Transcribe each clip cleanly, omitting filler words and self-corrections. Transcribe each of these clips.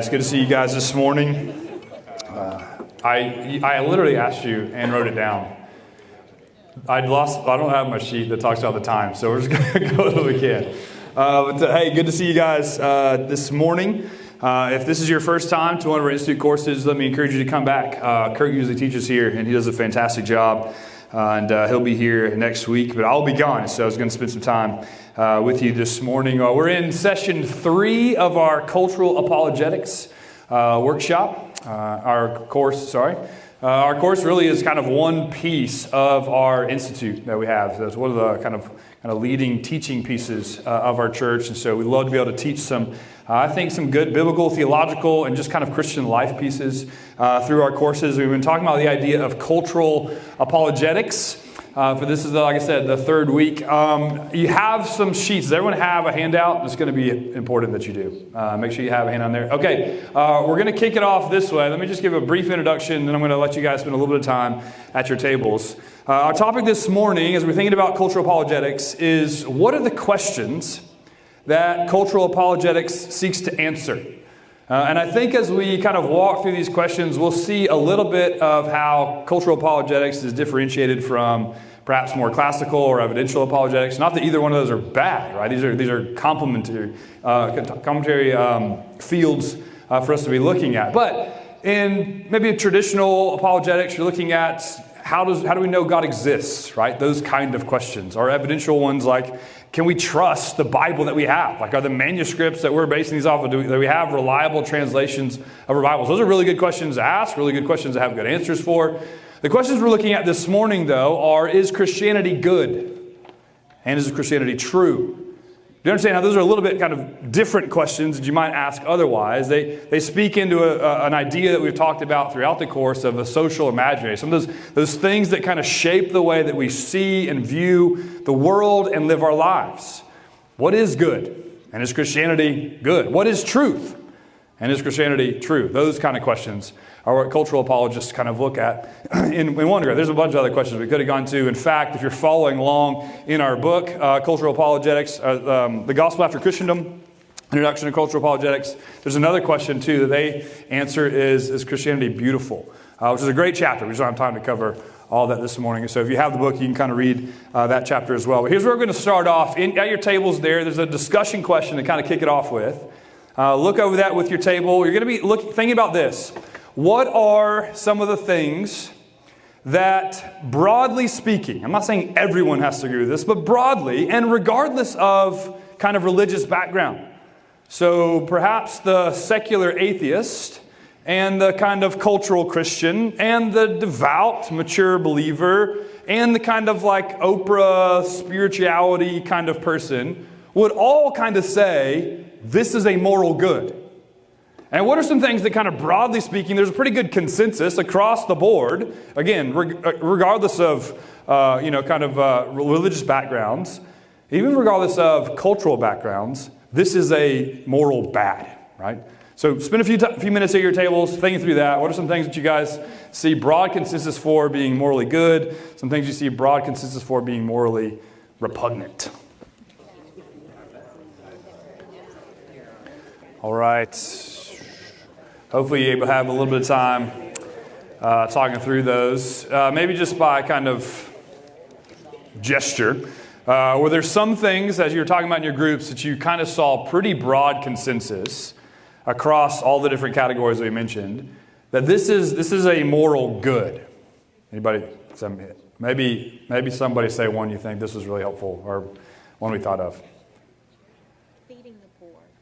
It's good to see you guys this morning. I literally asked you and wrote it down. I don't have my sheet that talks about the time, so we're just going to go as we can. Hey, good to see you guys this morning. If this is your first time to one of our Institute courses, let me encourage you to come back. Kurt usually teaches here, and he does a fantastic job. And he'll be here next week, but I'll be gone, so I was going to spend some time with you this morning. We're in session 3 of our Cultural Apologetics workshop. Our course really is kind of one piece of our institute that we have. So it's one of the kind of leading teaching pieces of our church, and so we'd love to be able to teach some good biblical, theological, and just kind of Christian life pieces through our courses. We've been talking about the idea of cultural apologetics. This is, like I said, the third week. You have some sheets. Does everyone have a handout? It's going to be important that you do. Make sure you have a hand on there. Okay, we're going to kick it off this way. Let me just give a brief introduction, then I'm going to let you guys spend a little bit of time at your tables. Our topic this morning, as we're thinking about cultural apologetics, is what are the questions that cultural apologetics seeks to answer? And I think as we kind of walk through these questions, we'll see a little bit of how cultural apologetics is differentiated from perhaps more classical or evidential apologetics. Not that either one of those are bad, right? These are complementary fields for us to be looking at. But in maybe a traditional apologetics, you're looking at how do we know God exists, right? Those kind of questions. Or evidential ones like, can we trust the Bible that we have? Like, are the manuscripts that we're basing these off of, do we have reliable translations of our Bibles? Those are really good questions to ask, really good questions to have good answers for. The questions we're looking at this morning, though, are, is Christianity good? And is Christianity true? Do you understand how those are a little bit kind of different questions that you might ask otherwise? They speak into an idea that we've talked about throughout the course of a social imaginary. Some of those things that kind of shape the way that we see and view the world and live our lives. What is good? And is Christianity good? What is truth? And is Christianity true? Those kind of questions are what cultural apologists kind of look at in one regard. There's a bunch of other questions we could have gone to. In fact, if you're following along in our book, Cultural Apologetics, The Gospel After Christendom, Introduction to Cultural Apologetics, there's another question too that they answer is Christianity beautiful? Which is a great chapter. We just don't have time to cover all that this morning. So if you have the book, you can kind of read that chapter as well. But here's where we're going to start off. At your tables there's a discussion question to kind of kick it off with. Look over that with your table. You're going to be thinking about this. What are some of the things that, broadly speaking, I'm not saying everyone has to agree with this, but broadly and regardless of kind of religious background. So perhaps the secular atheist and the kind of cultural Christian and the devout, mature believer and the kind of like Oprah spirituality kind of person would all kind of say, this is a moral good. And what are some things that kind of broadly speaking, there's a pretty good consensus across the board, again, regardless of, religious backgrounds, even regardless of cultural backgrounds, this is a moral bad, right? So spend a few minutes at your tables thinking through that. What are some things that you guys see broad consensus for being morally good? Some things you see broad consensus for being morally repugnant? All right. Hopefully you're able to have a little bit of time talking through those. Maybe just by kind of gesture. Were there some things, as you were talking about in your groups, that you kind of saw pretty broad consensus across all the different categories we mentioned, that this is a moral good? Anybody? Maybe somebody say one you think this was really helpful, or one we thought of.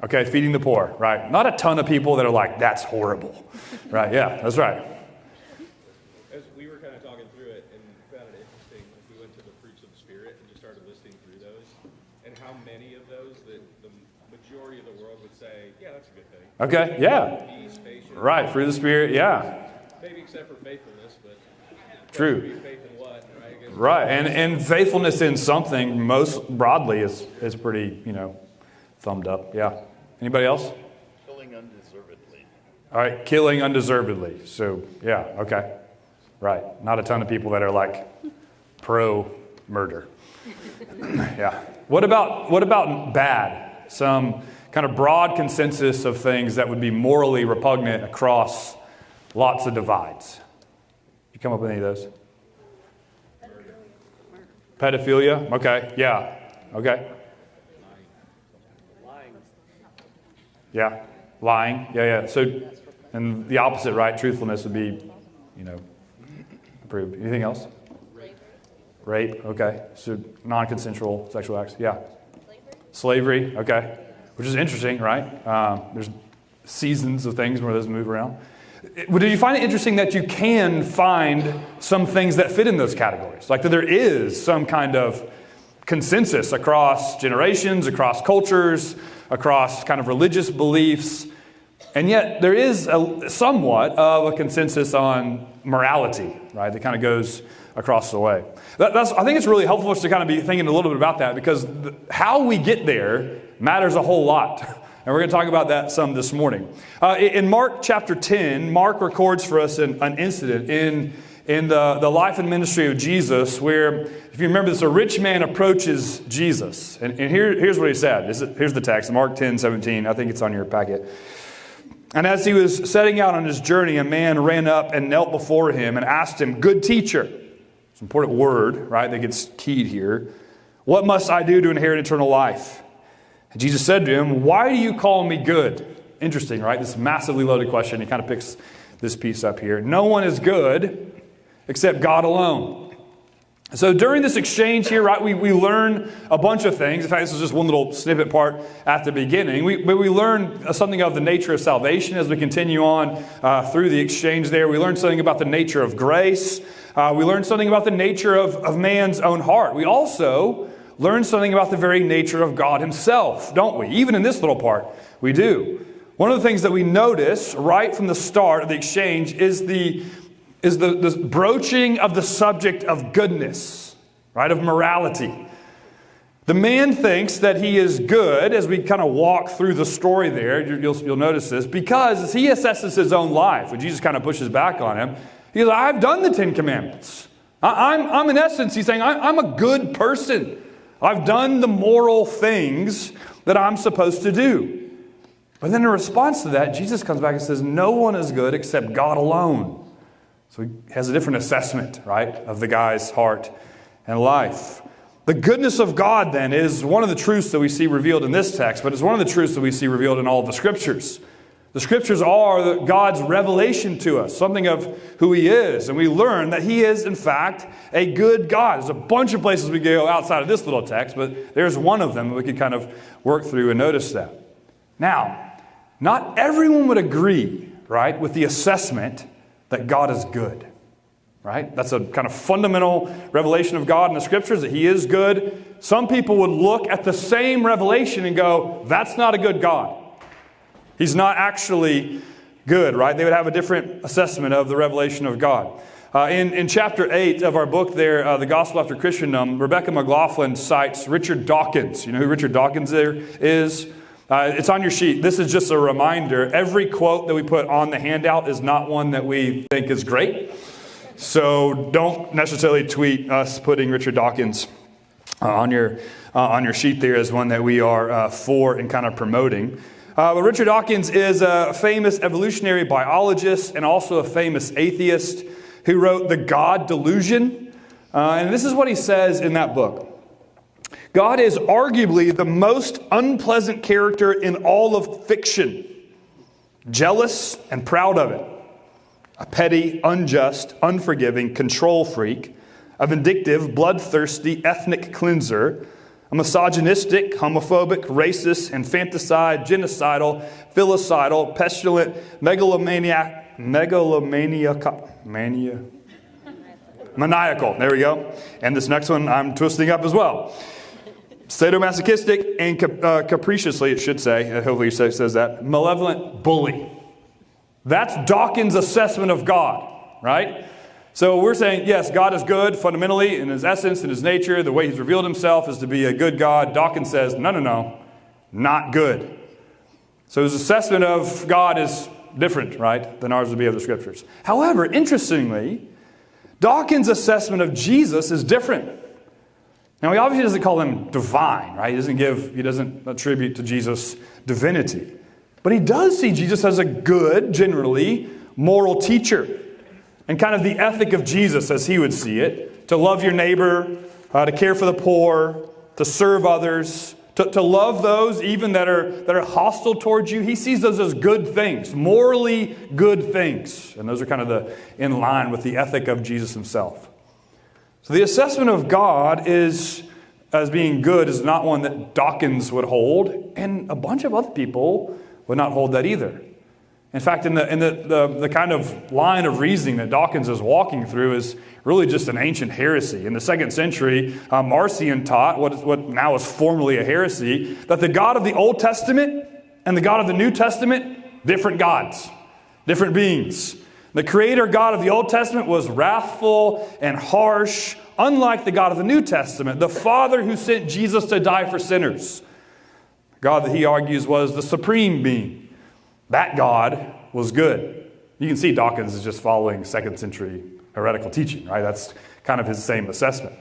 Okay, feeding the poor, right. Not a ton of people that are like, that's horrible. Right, yeah, that's right. As we were kind of talking through it and found it interesting, we went to the fruits of the Spirit and just started listing through those, and how many of those that the majority of the world would say, yeah, that's a good thing. Okay, yeah. Peace, patience. Right, fruit of the Spirit, yeah. Maybe except for faithfulness, but true. Faith in what, right? I guess right, and faithfulness in something most broadly is pretty, thumbed up, yeah. Anybody else? Killing undeservedly. All right, killing undeservedly. So, yeah, okay. Right. Not a ton of people that are like pro-murder. Yeah. What about bad? Some kind kind of broad consensus of things that would be morally repugnant across lots of divides? You come up with any of those? Pedophilia? Okay, yeah. Okay. Yeah, lying. Yeah. So, and the opposite, right? Truthfulness would be, approved. Anything else? Rape. Okay. So, non-consensual sexual acts. Yeah. Slavery. Okay. Which is interesting, right? There's seasons of things where those move around. Do you find it interesting that you can find some things that fit in those categories? Like that there is some kind of consensus across generations, across cultures, across kind of religious beliefs, and yet there is somewhat of a consensus on morality, right? That kind of goes across the way. I think it's really helpful for us to kind of be thinking a little bit about that, because how we get there matters a whole lot. And we're going to talk about that some this morning. In Mark chapter 10, Mark records for us an incident in the life and ministry of Jesus where, if you remember this, a rich man approaches Jesus. And here's what he said. Here's the text, Mark 10:17. I think it's on your packet. And as he was setting out on his journey, a man ran up and knelt before him and asked him, "Good teacher," it's an important word, right, that gets keyed here, "what must I do to inherit eternal life?" And Jesus said to him, "Why do you call me good?" Interesting, right? This massively loaded question. He kind of picks this piece up here. "No one is good except God alone." So during this exchange here, right, we learn a bunch of things. In fact, this is just one little snippet part at the beginning. We learn something of the nature of salvation as we continue on through the exchange there. We learn something about the nature of grace. We learn something about the nature of man's own heart. We also learn something about the very nature of God himself, don't we? Even in this little part, we do. One of the things that we notice right from the start of the exchange is the broaching of the subject of goodness, right, of morality. The man thinks that he is good, as we kind of walk through the story there. You'll notice this, because as he assesses his own life, when Jesus kind of pushes back on him, he goes, "I've done the 10 Commandments. I'm in essence, he's saying, I'm a good person. I've done the moral things that I'm supposed to do." But then in response to that, Jesus comes back and says, "No one is good except God alone." So he has a different assessment, right, of the guy's heart and life. The goodness of God, then, is one of the truths that we see revealed in this text, but it's one of the truths that we see revealed in all of the Scriptures. The Scriptures are God's revelation to us, something of who He is. And we learn that He is, in fact, a good God. There's a bunch of places we go outside of this little text, but there's one of them that we could kind of work through and notice that. Now, not everyone would agree, right, with the assessment that God is good, right? That's a kind of fundamental revelation of God in the Scriptures, that He is good. Some people would look at the same revelation and go, "That's not a good God. He's not actually good," right? They would have a different assessment of the revelation of God. In chapter 8 of our book there, The Gospel After Christendom, Rebecca McLaughlin cites Richard Dawkins. You know who Richard Dawkins there is? It's on your sheet. This is just a reminder. Every quote that we put on the handout is not one that we think is great. So don't necessarily tweet us putting Richard Dawkins on your sheet there as one that we are for and kind of promoting. But Richard Dawkins is a famous evolutionary biologist and also a famous atheist who wrote The God Delusion. And this is what he says in that book. "God is arguably the most unpleasant character in all of fiction. Jealous and proud of it. A petty, unjust, unforgiving control freak. A vindictive, bloodthirsty ethnic cleanser. A misogynistic, homophobic, racist, infanticide, genocidal, filicidal, pestilent, maniacal. There we go. And this next one I'm twisting up as well. Sadomasochistic and capriciously, it should say, hopefully it says that, malevolent bully." That's Dawkins' assessment of God, right? So we're saying, yes, God is good fundamentally in His essence, in His nature. The way He's revealed Himself is to be a good God. Dawkins says, no, not good. So his assessment of God is different, right, than ours would be of the Scriptures. However, interestingly, Dawkins' assessment of Jesus is different. Now, he obviously doesn't call him divine, right? He doesn't attribute to Jesus divinity. But he does see Jesus as a good, generally, moral teacher. And kind of the ethic of Jesus, as he would see it, to love your neighbor, to care for the poor, to serve others, to love those even that are hostile towards you. He sees those as good things, morally good things. And those are kind of in line with the ethic of Jesus himself. So the assessment of God as being good is not one that Dawkins would hold, and a bunch of other people would not hold that either. In fact, in the kind of line of reasoning that Dawkins is walking through is really just an ancient heresy. In the 2nd century, Marcion taught what now is formerly a heresy, that the God of the Old Testament and the God of the New Testament, different gods, different beings. The creator God of the Old Testament was wrathful and harsh, unlike the God of the New Testament, the Father who sent Jesus to die for sinners. God that he argues was the supreme being. That God was good. You can see Dawkins is just following 2nd century heretical teaching, right? That's kind of his same assessment.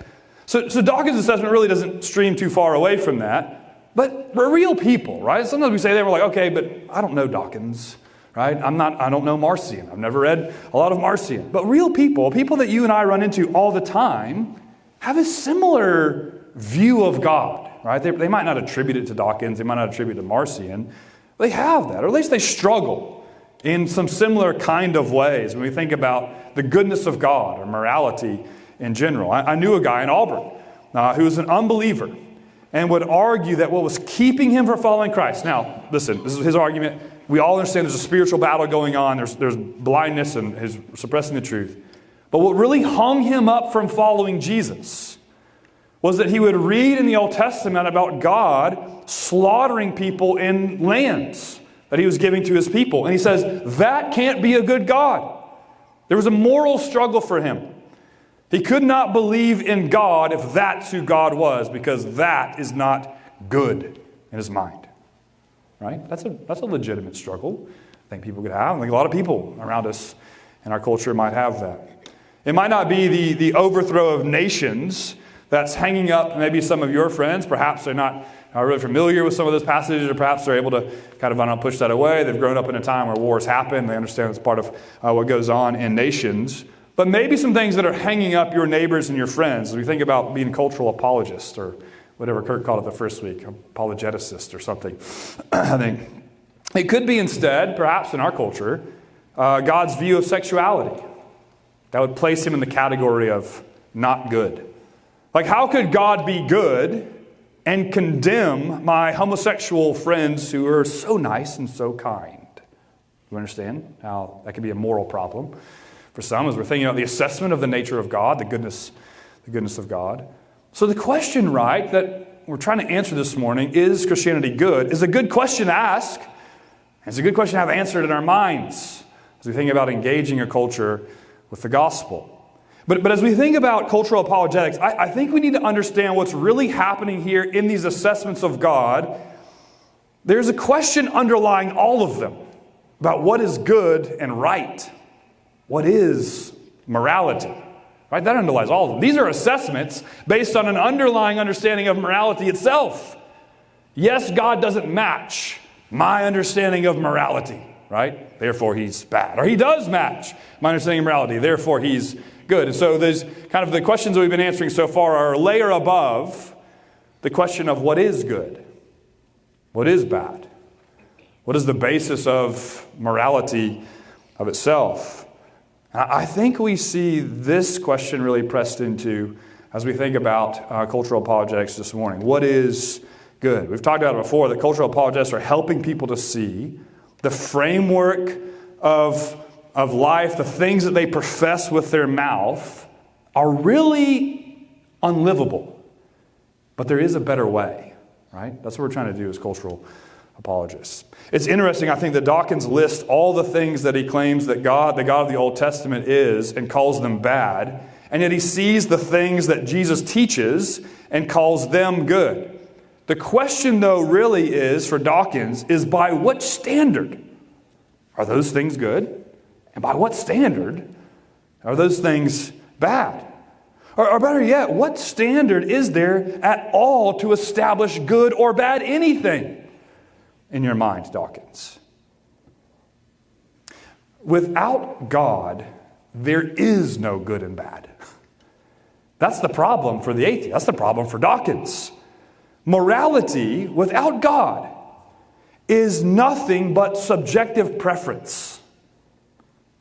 So Dawkins' assessment really doesn't stream too far away from that. But we're real people, right? Sometimes we say that, we're like, okay, but I don't know Dawkins. Right? I don't know Marcion. I've never read a lot of Marcion. But real people that you and I run into all the time, have a similar view of God. Right? They might not attribute it to Dawkins. They might not attribute it to Marcion. They have that, or at least they struggle in some similar kind of ways when we think about the goodness of God or morality in general. I knew a guy in Auburn who was an unbeliever and would argue that what was keeping him from following Christ. Now, listen, this is his argument. We all understand there's a spiritual battle going on. There's blindness and his suppressing the truth. But what really hung him up from following Jesus was that he would read in the Old Testament about God slaughtering people in lands that he was giving to his people. And he says, that can't be a good God. There was a moral struggle for him. He could not believe in God if that's who God was, because that is not good in his mind. Right? That's a legitimate struggle I think people could have. I think a lot of people around us in our culture might have that. It might not be the overthrow of nations that's hanging up maybe some of your friends. Perhaps they're not really familiar with some of those passages, or perhaps they're able to kind of push that away. They've grown up in a time where wars happen. They understand it's part of what goes on in nations. But maybe some things that are hanging up your neighbors and your friends, as we think about being cultural apologists, or whatever Kurt called it the first week, apologeticist or something. I think it could be instead, perhaps in our culture, God's view of sexuality. That would place him in the category of not good. Like, how could God be good and condemn my homosexual friends who are so nice and so kind? You understand how that could be a moral problem for some, as we're thinking about the assessment of the nature of God, the goodness of God. So the question, right, that we're trying to answer this morning, is Christianity good, is a good question to ask. It's a good question to have answered in our minds as we think about engaging a culture with the gospel. But as we think about cultural apologetics, I think we need to understand what's really happening here in these assessments of God. There's a question underlying all of them about what is good and right. What is morality? Right? That underlies all of them. These are assessments based on an underlying understanding of morality itself. Yes, God doesn't match my understanding of morality, right? Therefore, he's bad. Or he does match my understanding of morality. Therefore, he's good. And so there's kind of the questions that we've been answering so far are a layer above the question of what is good? What is bad? What is the basis of morality of itself? I think we see this question really pressed into as we think about cultural apologetics this morning. What is good? We've talked about it before, that cultural apologetics are helping people to see the framework of life, the things that they profess with their mouth, are really unlivable. But there is a better way, right? That's what we're trying to do as cultural apologists. It's interesting, I think, that Dawkins lists all the things that he claims that God, the God of the Old Testament, is and calls them bad, and yet he sees the things that Jesus teaches and calls them good. The question, though, really is, for Dawkins, is by what standard are those things good? And by what standard are those things bad? Or better yet, what standard is there at all to establish good or bad anything in your mind, Dawkins? Without God, there is no good and bad. That's the problem for the atheist. That's the problem for Dawkins. Morality without God is nothing but subjective preference.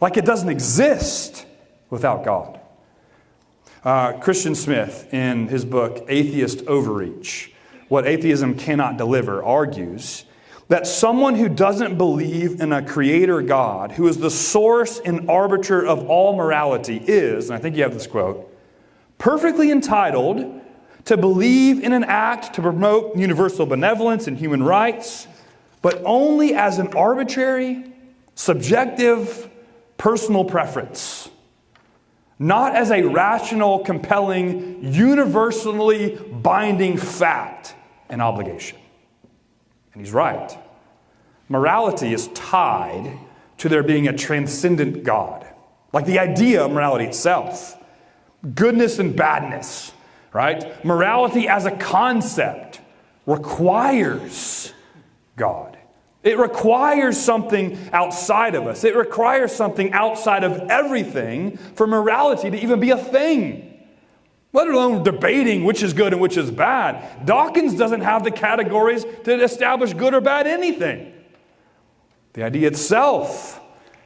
Like it doesn't exist without God. Christian Smith, in his book, Atheist Overreach, What Atheism Cannot Deliver, argues that someone who doesn't believe in a creator God, who is the source and arbiter of all morality, is, and I think you have this quote, perfectly entitled to believe in an act to promote universal benevolence and human rights, but only as an arbitrary, subjective, personal preference, not as a rational, compelling, universally binding fact and obligation. And he's right. Morality is tied to there being a transcendent God, like the idea of morality itself. Goodness and badness, right? Morality as a concept requires God. It requires something outside of us. It requires something outside of everything for morality to even be a thing, let alone debating which is good and which is bad. Dawkins doesn't have the categories to establish good or bad anything. The idea itself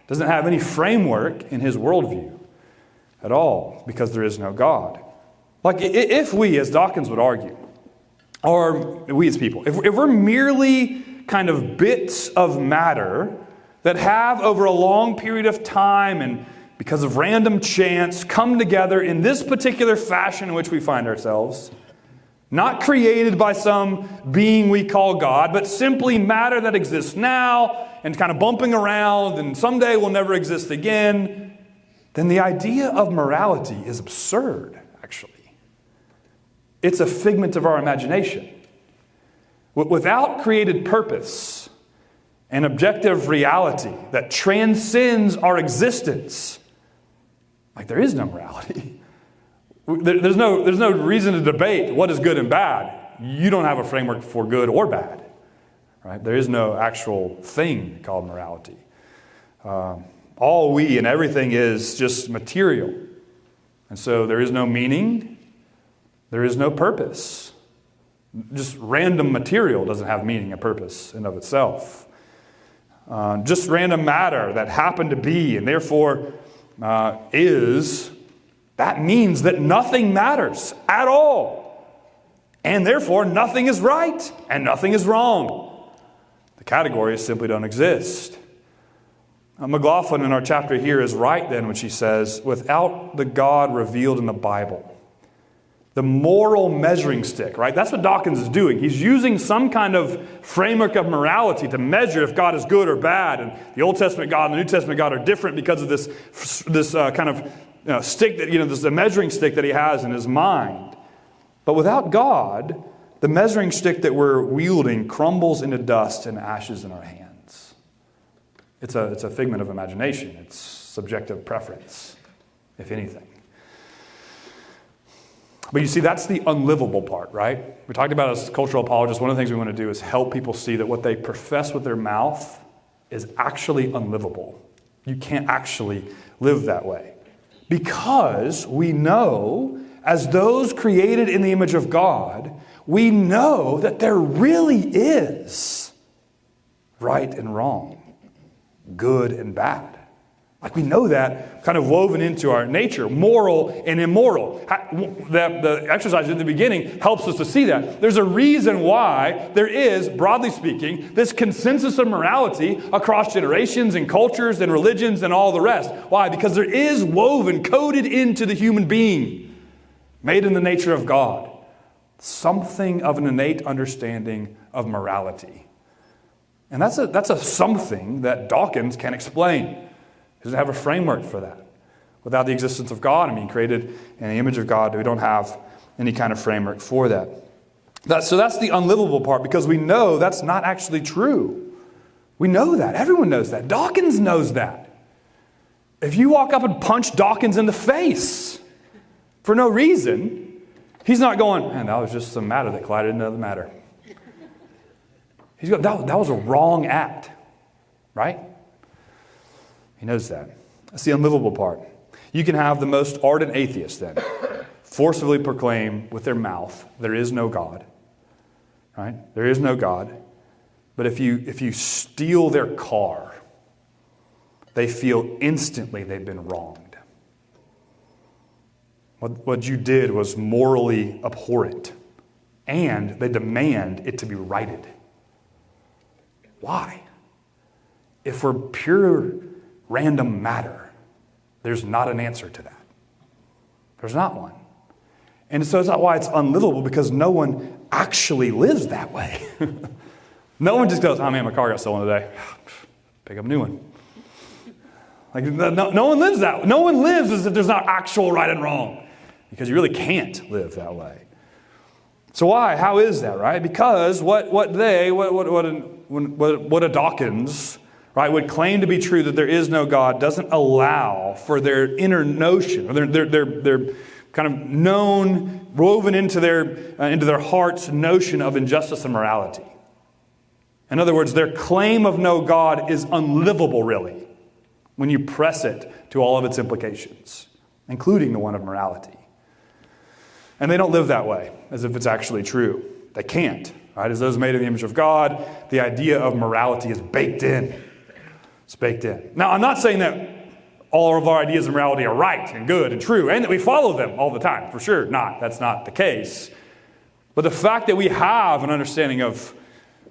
doesn't have any framework in his worldview at all, because there is no God. Like if we, as Dawkins would argue, or we as people, if we're merely kind of bits of matter that have over a long period of time and because of random chance come together in this particular fashion in which we find ourselves, not created by some being we call God, but simply matter that exists now and kind of bumping around and someday will never exist again, then the idea of morality is absurd, actually. It's a figment of our imagination. Without created purpose and objective reality that transcends our existence, like there is no morality. There's no reason to debate what is good and bad. You don't have a framework for good or bad, right? There is no actual thing called morality. All we and everything is just material. And so there is no meaning. There is no purpose. Just random material doesn't have meaning and purpose in of itself. Just random matter that happened to be and therefore is, that means that nothing matters at all. And therefore nothing is right and nothing is wrong. The categories simply don't exist. McLaughlin in our chapter here is right then when she says, without the God revealed in the Bible, the moral measuring stick, right? That's what Dawkins is doing. He's using some kind of framework of morality to measure if God is good or bad. And the Old Testament God and the New Testament God are different because of this kind of stick that, this measuring stick that he has in his mind. But without God, the measuring stick that we're wielding crumbles into dust and ashes in our hands. It's a figment of imagination. It's subjective preference, if anything. But you see, that's the unlivable part, right? We talked about as cultural apologists, one of the things we want to do is help people see that what they profess with their mouth is actually unlivable. You can't actually live that way. Because we know, as those created in the image of God, we know that there really is right and wrong, good and bad. Like we know that kind of woven into our nature, moral and immoral. The exercise in the beginning helps us to see that. There's a reason why there is, broadly speaking, this consensus of morality across generations and cultures and religions and all the rest. Why? Because there is woven, coded into the human being, made in the nature of God, something of an innate understanding of morality. And that's a something that Dawkins can explain. He doesn't have a framework for that. Without the existence of God and being created in the image of God, we don't have any kind of framework for that. So that's the unlivable part, because we know that's not actually true. We know that. Everyone knows that. Dawkins knows that. If you walk up and punch Dawkins in the face, for no reason, he's not going, man, that was just some matter that collided into other matter. He's going, that was a wrong act, right? He knows that. That's the unlivable part. You can have the most ardent atheist then forcibly proclaim with their mouth, there is no God, right? There is no God. But if you steal their car, they feel instantly they've been wronged. What you did was morally abhorrent, and they demand it to be righted. Why? If for pure random matter, there's not an answer to that. There's not one. And so it's not why it's unlivable, because no one actually lives that way. No one just goes, oh man, my car got stolen today. Pick up a new one. Like no one lives that way. No one lives as if there's not actual right and wrong, because you really can't live that way. So why? How is that, right? Because what a Dawkins, right, would claim to be true, that there is no God, doesn't allow for their inner notion, or their kind of known, woven into their heart's notion of injustice and morality. In other words, their claim of no God is unlivable, really, when you press it to all of its implications, including the one of morality. And they don't live that way, as if it's actually true. They can't, right? As those made in the image of God, the idea of morality is baked in. It's baked in. Now, I'm not saying that all of our ideas of morality are right and good and true, and that we follow them all the time. For sure not. That's not the case. But the fact that we have an understanding of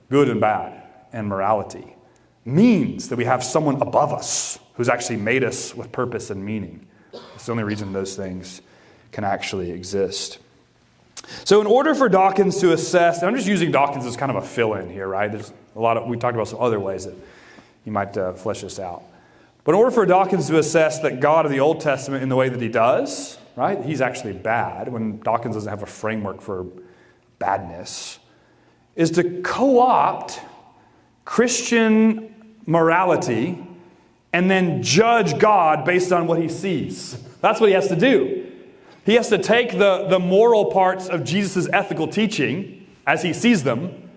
good and bad and morality means that we have someone above us who's actually made us with purpose and meaning. It's the only reason those things can actually exist. So in order for Dawkins to assess, and I'm just using Dawkins as kind of a fill-in here, right? There's we talked about some other ways that you might flesh this out. But in order for Dawkins to assess that God of the Old Testament in the way that he does, right? He's actually bad, when Dawkins doesn't have a framework for badness, is to co-opt Christian morality and then judge God based on what he sees. That's what he has to do. He has to take the moral parts of Jesus' ethical teaching as he sees them,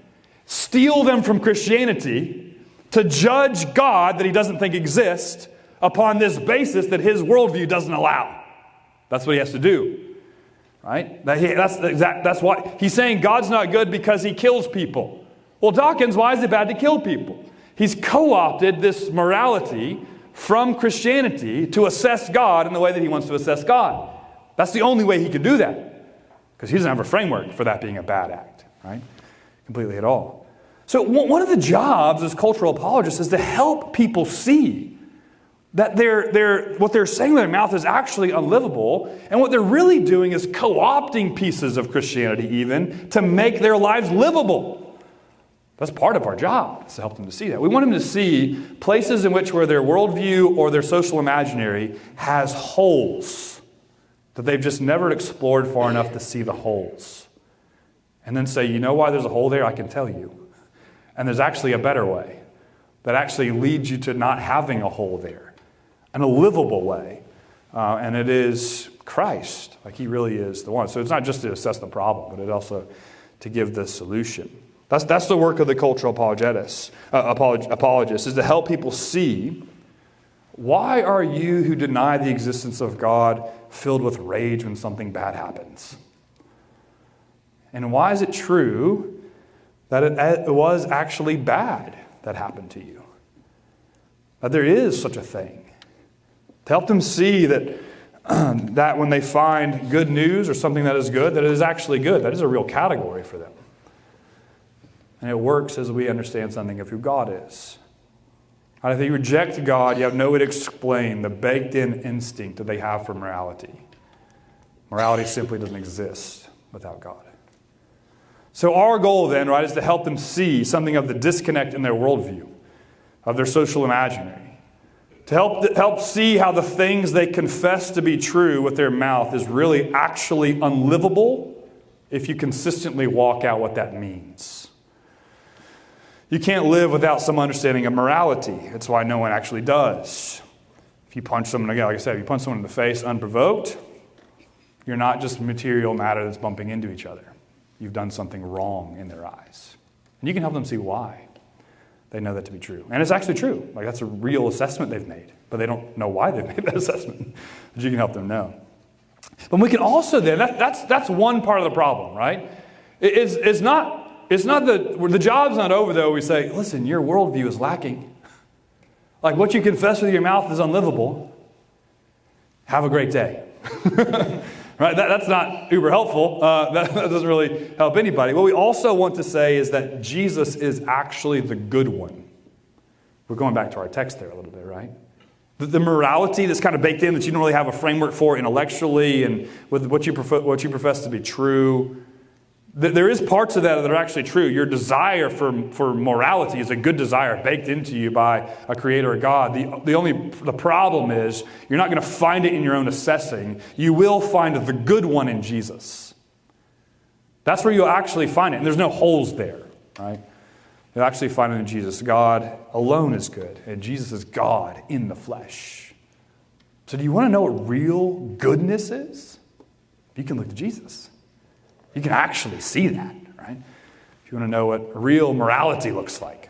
steal them from Christianity to judge God that he doesn't think exists upon this basis that his worldview doesn't allow. That's what he has to do. Right? That's why he's saying God's not good because he kills people. Well, Dawkins, why is it bad to kill people? He's co-opted this morality from Christianity to assess God in the way that he wants to assess God. That's the only way he could do that, because he doesn't have a framework for that being a bad act, right? Completely at all. So one of the jobs as cultural apologists is to help people see that what they're saying with their mouth is actually unlivable, and what they're really doing is co-opting pieces of Christianity even to make their lives livable. That's part of our job, is to help them to see that. We want them to see places in which where their worldview or their social imaginary has holes that they've just never explored far enough to see the holes. And then say, you know why there's a hole there? I can tell you. And there's actually a better way that actually leads you to not having a hole there, and a livable way. And it is Christ. Like he really is the one. So it's not just to assess the problem, but it also to give the solution. That's the work of the cultural apologist, is to help people see, why are you who deny the existence of God filled with rage when something bad happens? And why is it true that it was actually bad that happened to you? That there is such a thing. To help them see that, that when they find good news or something that is good, that it is actually good. That is a real category for them. And it works as we understand something of who God is. And if you reject God, you have no way to explain the baked-in instinct that they have for morality. Morality simply doesn't exist without God. So our goal then, right, is to help them see something of the disconnect in their worldview, of their social imaginary. To help see how the things they confess to be true with their mouth is really actually unlivable if you consistently walk out what that means. You can't live without some understanding of morality. That's why no one actually does. If you punch someone, again, like I said, if you punch someone in the face unprovoked, You're not just material matter that's bumping into each other. You've done something wrong in their eyes. And you can help them see why they know that to be true. And it's actually true. Like, that's a real assessment they've made. But they don't know why they've made that assessment. But you can help them know. But we can also then, that's one part of the problem, right? It's not the job's not over, though. We say, listen, your worldview is lacking. Like, what you confess with your mouth is unlivable. Have a great day. Right? That's not uber helpful. That doesn't really help anybody. What we also want to say is that Jesus is actually the good one. We're going back to our text there a little bit, right? The morality that's kind of baked in that you don't really have a framework for intellectually and with what you profess to be true. There is parts of that are actually true. Your desire for morality is a good desire baked into you by a creator, a God. The problem is you're not going to find it in your own assessing. You will find the good one in Jesus. That's where you'll actually find it. And there's no holes there, right? You'll actually find it in Jesus. God alone is good, and Jesus is God in the flesh. So do you want to know what real goodness is? You can look to Jesus. You can actually see that, right? If you want to know what real morality looks like,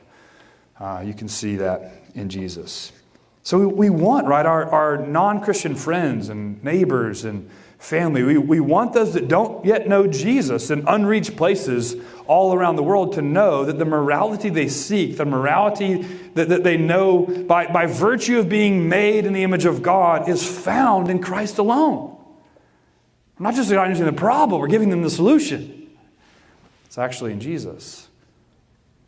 you can see that in Jesus. So we want, right, our non-Christian friends and neighbors and family, we want those that don't yet know Jesus in unreached places all around the world to know that the morality they seek, the morality that they know by virtue of being made in the image of God is found in Christ alone. We're not just understanding the problem, we're giving them the solution. It's actually in Jesus.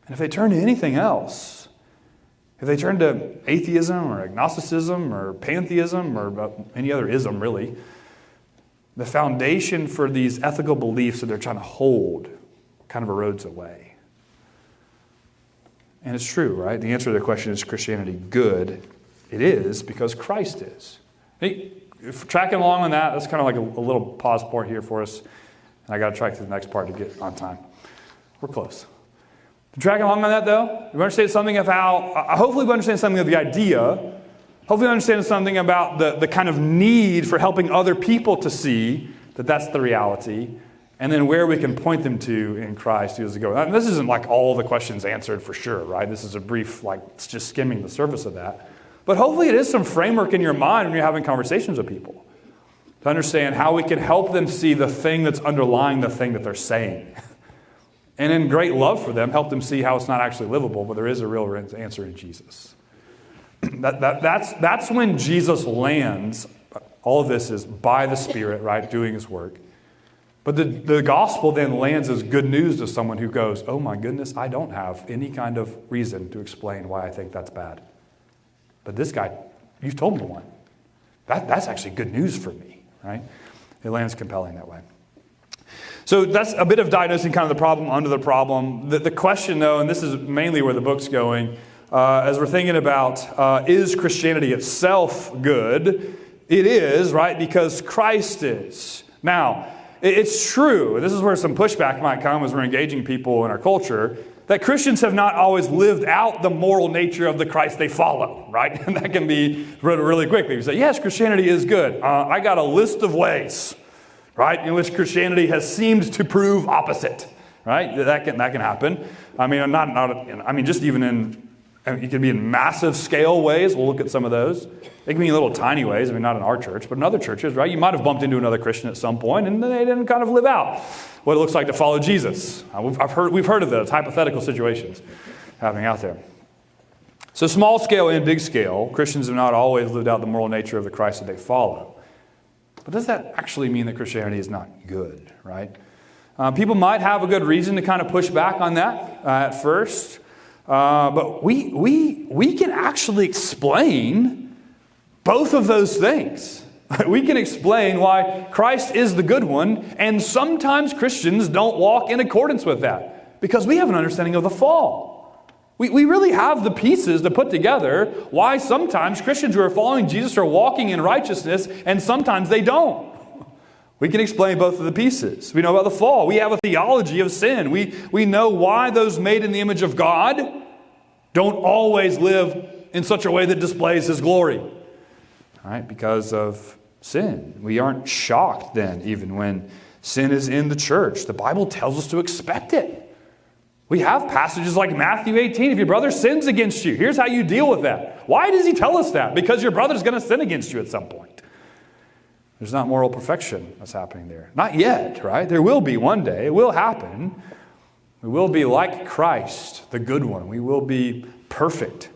And if they turn to anything else, if they turn to atheism or agnosticism or pantheism or any other ism really, the foundation for these ethical beliefs that they're trying to hold kind of erodes away. And it's true, right? The answer to the question, is Christianity good? It is, because Christ is. If tracking along on that, that's kind of like a little pause part here for us. And I got to track to the next part to get on time. We're close. Tracking along on that, though, we understand something of how, hopefully we understand something of the idea. Hopefully we understand something about the kind of need for helping other people to see that that's the reality. And then where we can point them to in Christ who is the go. And this isn't like all the questions answered for sure, right? This is a brief, like, it's just skimming the surface of that. But hopefully it is some framework in your mind when you're having conversations with people to understand how we can help them see the thing that's underlying the thing that they're saying. And in great love for them, help them see how it's not actually livable, but there is a real answer in Jesus. That's when Jesus lands. All of this is by the Spirit, right, doing his work. But the gospel then lands as good news to someone who goes, oh my goodness, I don't have any kind of reason to explain why I think that's bad. But this guy, you've told me one. That's actually good news for me, right? It lands compelling that way. So that's a bit of diagnosing kind of the problem under the problem. The question, though, and this is mainly where the book's going, as we're thinking about, is Christianity itself good? It is, right, because Christ is. Now, it's true, this is where some pushback might come as we're engaging people in our culture, that Christians have not always lived out the moral nature of the Christ they follow, right? And that can be read really quickly. You say, yes, Christianity is good. I got a list of ways, right, in which Christianity has seemed to prove opposite, right? That can happen. I mean, just even in, it can be in massive scale ways. We'll look at some of those. It can be in little tiny ways. I mean, not in our church, but in other churches, right? You might have bumped into another Christian at some point, and they didn't kind of live out what it looks like to follow Jesus. We've heard of those hypothetical situations happening out there. So small scale and big scale, Christians have not always lived out the moral nature of the Christ that they follow. But does that actually mean that Christianity is not good, right? People might have a good reason to kind of push back on that at first. But we can actually explain both of those things. We can explain why Christ is the good one, and sometimes Christians don't walk in accordance with that because we have an understanding of the fall. We really have the pieces to put together why sometimes Christians who are following Jesus are walking in righteousness and sometimes they don't. We can explain both of the pieces. We know about the fall. We have a theology of sin. We know why those made in the image of God don't always live in such a way that displays his glory. All right, because of sin. We aren't shocked then, even when sin is in the church. The Bible tells us to expect it. We have passages like Matthew 18. If your brother sins against you, here's how you deal with that. Why does he tell us that? Because your brother's going to sin against you at some point. There's not moral perfection that's happening there. Not yet, right? There will be one day. It will happen. We will be like Christ, the good one. We will be perfect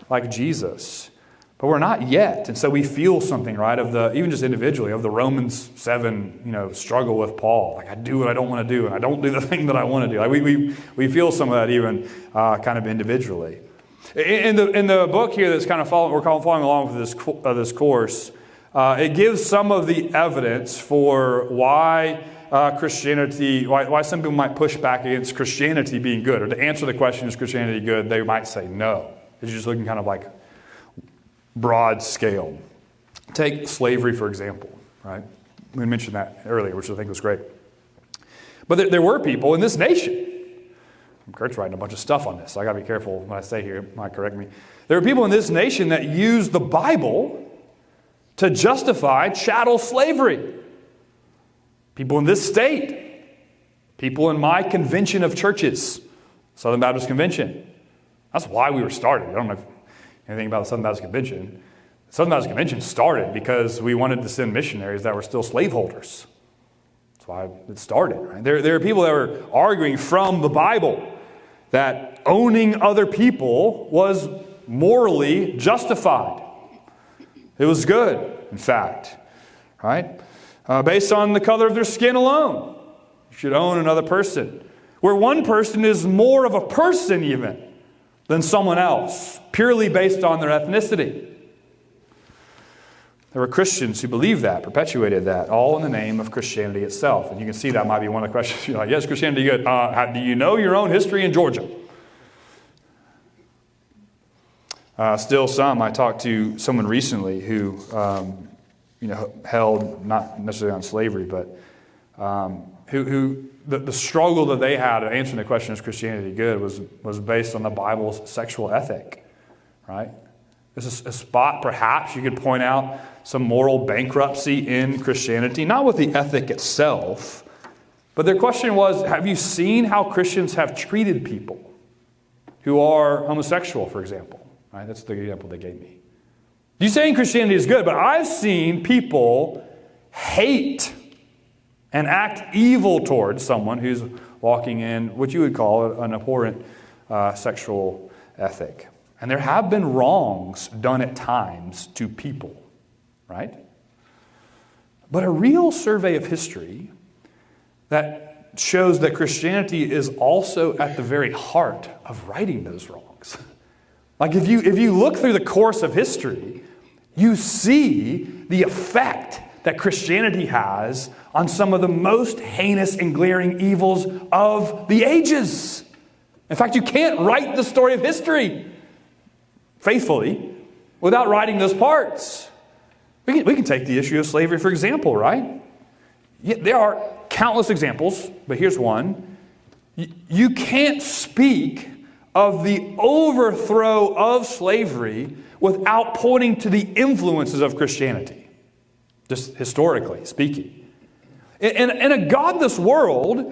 like Jesus. But we're not yet. And so we feel something, right, of the, even just individually, of the Romans 7, struggle with Paul. Like, I do what I don't want to do, and I don't do the thing that I want to do. Like we feel some of that even kind of individually. In the book here that's kind of we're following along with this course, it gives some of the evidence for why Christianity, why some people might push back against Christianity being good. Or to answer the question, is Christianity good, they might say no. It's just looking kind of like broad scale. Take slavery, for example, right? We mentioned that earlier, which I think was great. But there were people in this nation. Kurt's writing a bunch of stuff on this, so I got to be careful when I say here. He might correct me. There were people in this nation that used the Bible to justify chattel slavery. People in this state. People in my convention of churches, Southern Baptist Convention. That's why we were started. I don't know if anything about the Southern Baptist Convention. The Southern Baptist Convention started because we wanted to send missionaries that were still slaveholders. That's why it started. Right? There are people that were arguing from the Bible that owning other people was morally justified. It was good, in fact. Right? Based on the color of their skin alone. You should own another person. Where one person is more of a person even than someone else, purely based on their ethnicity. There were Christians who believed that, perpetuated that, all in the name of Christianity itself. And you can see that might be one of the questions. You're like, yes, Christianity good. Do you know your own history in Georgia? Still some. I talked to someone recently who, held, not necessarily on slavery, but who the struggle that they had of answering the question, is Christianity good, was based on the Bible's sexual ethic, right? This is a spot, perhaps, you could point out some moral bankruptcy in Christianity, not with the ethic itself, but their question was, have you seen how Christians have treated people who are homosexual, for example? Right? That's the example they gave me. You're saying Christianity is good, but I've seen people hate and act evil towards someone who's walking in what you would call an abhorrent sexual ethic. And there have been wrongs done at times to people, right? But a real survey of history that shows that Christianity is also at the very heart of righting those wrongs. Like if you look through the course of history, you see the effect that Christianity has on some of the most heinous and glaring evils of the ages. In fact, you can't write the story of history faithfully without writing those parts. We can take the issue of slavery, for example, right? Yeah, there are countless examples, but here's one. You can't speak of the overthrow of slavery without pointing to the influences of Christianity, just historically speaking. In a godless world,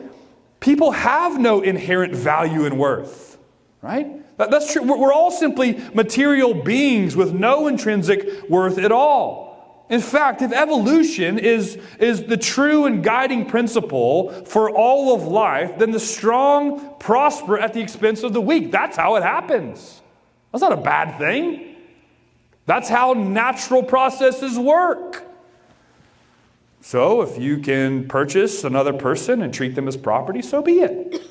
people have no inherent value and worth, right? That's true. We're all simply material beings with no intrinsic worth at all. In fact, if evolution is the true and guiding principle for all of life, then the strong prosper at the expense of the weak. That's how it happens. That's not a bad thing. That's how natural processes work. So if you can purchase another person and treat them as property, so be it.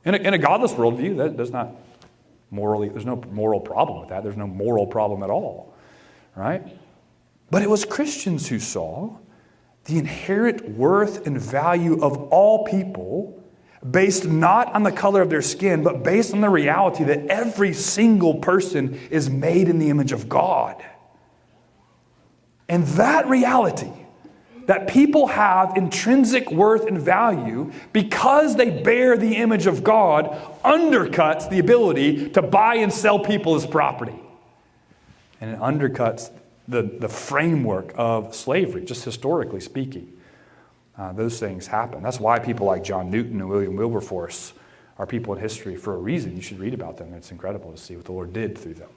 In a godless worldview, that does not morally, there's no moral problem with that. There's no moral problem at all, right? But it was Christians who saw the inherent worth and value of all people based not on the color of their skin, but based on the reality that every single person is made in the image of God. And that reality, that people have intrinsic worth and value because they bear the image of God, undercuts the ability to buy and sell people as property. And it undercuts the framework of slavery, just historically speaking. Those things happen. That's why people like John Newton and William Wilberforce are people in history for a reason. You should read about them. It's incredible to see what the Lord did through them.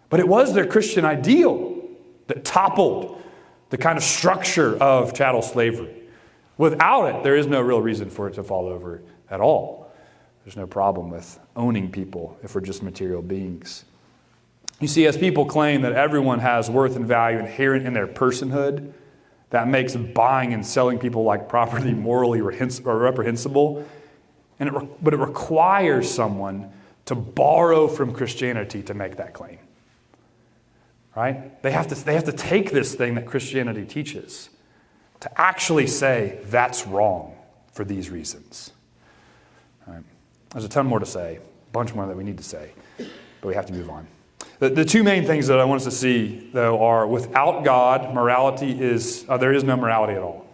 But it was their Christian ideal that toppled the kind of structure of chattel slavery. Without it, there is no real reason for it to fall over at all. There's no problem with owning people if we're just material beings. You see, as people claim that everyone has worth and value inherent in their personhood, that makes buying and selling people like property morally reprehensible. But it requires someone to borrow from Christianity to make that claim. Right? They have to take this thing that Christianity teaches to actually say that's wrong for these reasons. Right? There's a ton more to say, a bunch more that we need to say, but we have to move on. The two main things that I want us to see, though, are without God, morality there is no morality at all.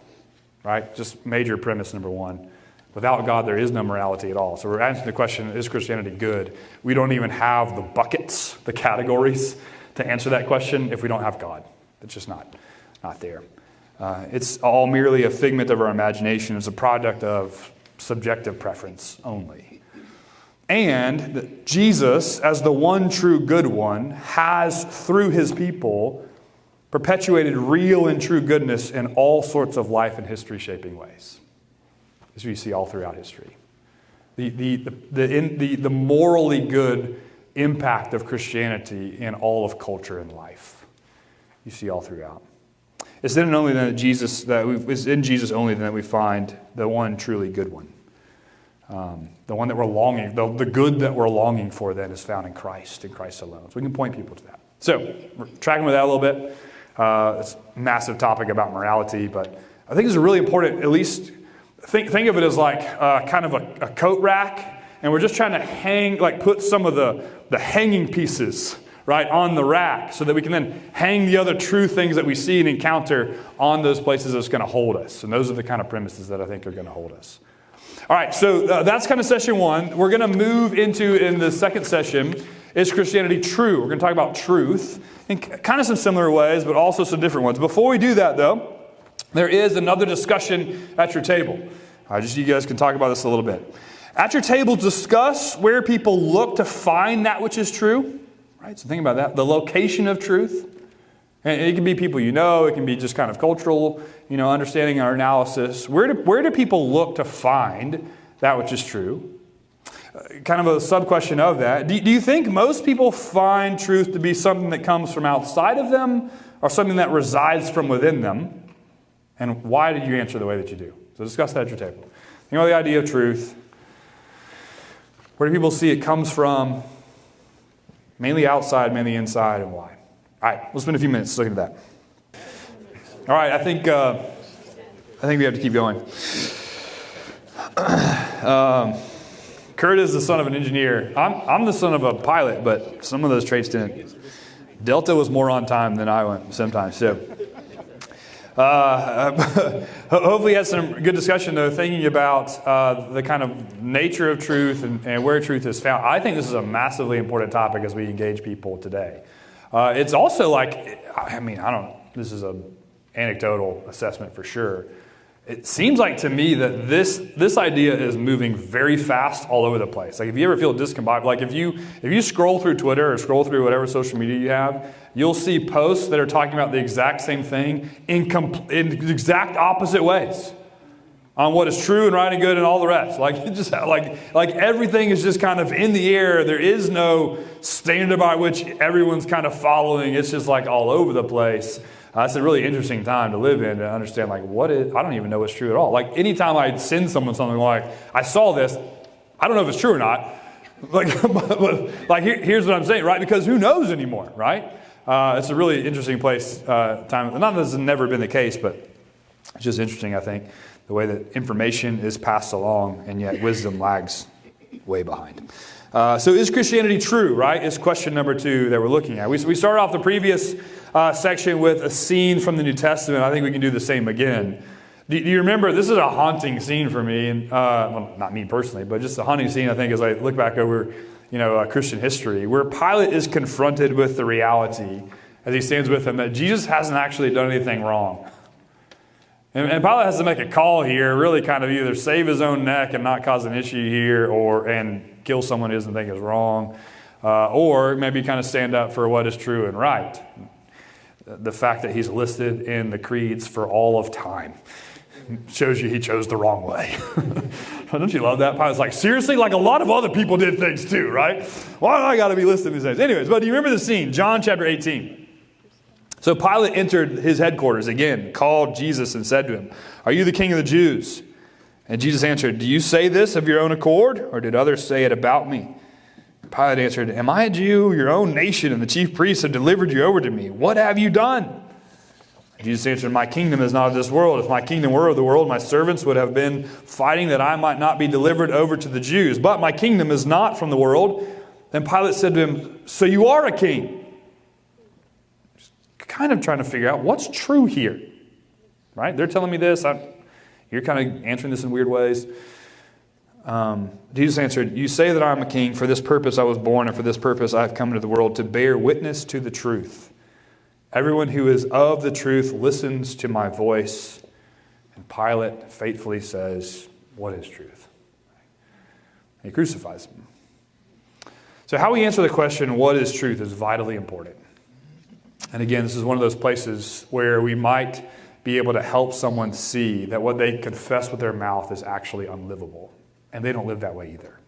Right? Just major premise number one. Without God, there is no morality at all. So we're answering the question, is Christianity good? We don't even have the buckets, the categories to answer that question if we don't have God. It's just not there. It's all merely a figment of our imagination. It's a product of subjective preference only. And that Jesus, as the one true good one, has, through his people, perpetuated real and true goodness in all sorts of life and history-shaping ways. As you see all throughout history. The morally good impact of Christianity in all of culture and life. You see all throughout. It's in Jesus only then that we find the one truly good one. The one that we're longing, the good that we're longing for then is found in Christ alone. So we can point people to that. So we're tracking with that a little bit. It's a massive topic about morality, but I think it's really important, at least think of it as like kind of a coat rack, and we're just trying to put some of the hanging pieces right on the rack so that we can then hang the other true things that we see and encounter on those places that's going to hold us. And those are the kind of premises that I think are going to hold us. All right, so that's kind of session one. We're going to move in the second session, is Christianity true? We're going to talk about truth in kind of some similar ways, but also some different ones. Before we do that, though, there is another discussion at your table. Just you guys can talk about this a little bit. At your table, discuss where people look to find that which is true. Right, so think about that. The location of truth. And it can be people you know. It can be just kind of cultural, understanding or analysis. Where do people look to find that which is true? Kind of a sub-question of that. Do you think most people find truth to be something that comes from outside of them or something that resides from within them? And why did you answer the way that you do? So discuss that at your table. Think about the idea of truth. Where do people see it comes from? Mainly outside, mainly inside, and why? All right, we'll spend a few minutes looking at that. All right, I think we have to keep going. Kurt is the son of an engineer. I'm the son of a pilot, but some of those traits didn't. Delta was more on time than I went sometimes. So, hopefully, you had some good discussion though, thinking about the kind of nature of truth and where truth is found. I think this is a massively important topic as we engage people today. It's also this is an anecdotal assessment for sure. It seems like to me that this idea is moving very fast all over the place. Like if you ever feel discombobulated, like if you scroll through Twitter or scroll through whatever social media you have, you'll see posts that are talking about the exact same thing in exact opposite ways on what is true and right and good and all the rest. Like everything is just kind of in the air. There is no standard by which everyone's kind of following. It's just like all over the place. It's a really interesting time to live in to understand I don't even know what's true at all. Like anytime I send someone something like, I saw this, I don't know if it's true or not. Here's what I'm saying, right? Because who knows anymore, right? It's a really interesting place, time. Not that this has never been the case, but it's just interesting, I think, the way that information is passed along and yet wisdom lags way behind. So is Christianity true, right? Is question number 2 that we're looking at. We started off the previous section with a scene from the New Testament. I think we can do the same again. Do you remember, this is a haunting scene for me, and well, not me personally, but just a haunting scene, I think, as I look back over Christian history, where Pilate is confronted with the reality as he stands with them that Jesus hasn't actually done anything wrong. And Pilate has to make a call here, really kind of either save his own neck and not cause an issue here, and kill someone he doesn't think is wrong, or maybe kind of stand up for what is true and right. The fact that he's listed in the creeds for all of time shows you he chose the wrong way. Don't you love that? Pilate's like, seriously? Like a lot of other people did things too, right? Why do I got to be listed in these things? Anyways, but do you remember the scene? John chapter 18. So Pilate entered his headquarters again, called Jesus and said to him, "Are you the king of the Jews?" And Jesus answered, "Do you say this of your own accord, or did others say it about me?" Pilate answered, "Am I a Jew? Your own nation and the chief priests have delivered you over to me. What have you done?" Jesus answered, "My kingdom is not of this world. If my kingdom were of the world, my servants would have been fighting that I might not be delivered over to the Jews. But my kingdom is not from the world." Then Pilate said to him, "So you are a king?" Kind of trying to figure out what's true here, right? They're telling me this. You're kind of answering this in weird ways. Jesus answered, "You say that I am a king. For this purpose I was born, and for this purpose I have come into the world, to bear witness to the truth. Everyone who is of the truth listens to my voice." And Pilate faithfully says, "What is truth?" He crucifies him. So how we answer the question, what is truth, is vitally important. And again, this is one of those places where we might be able to help someone see that what they confess with their mouth is actually unlivable. And they don't live that way either.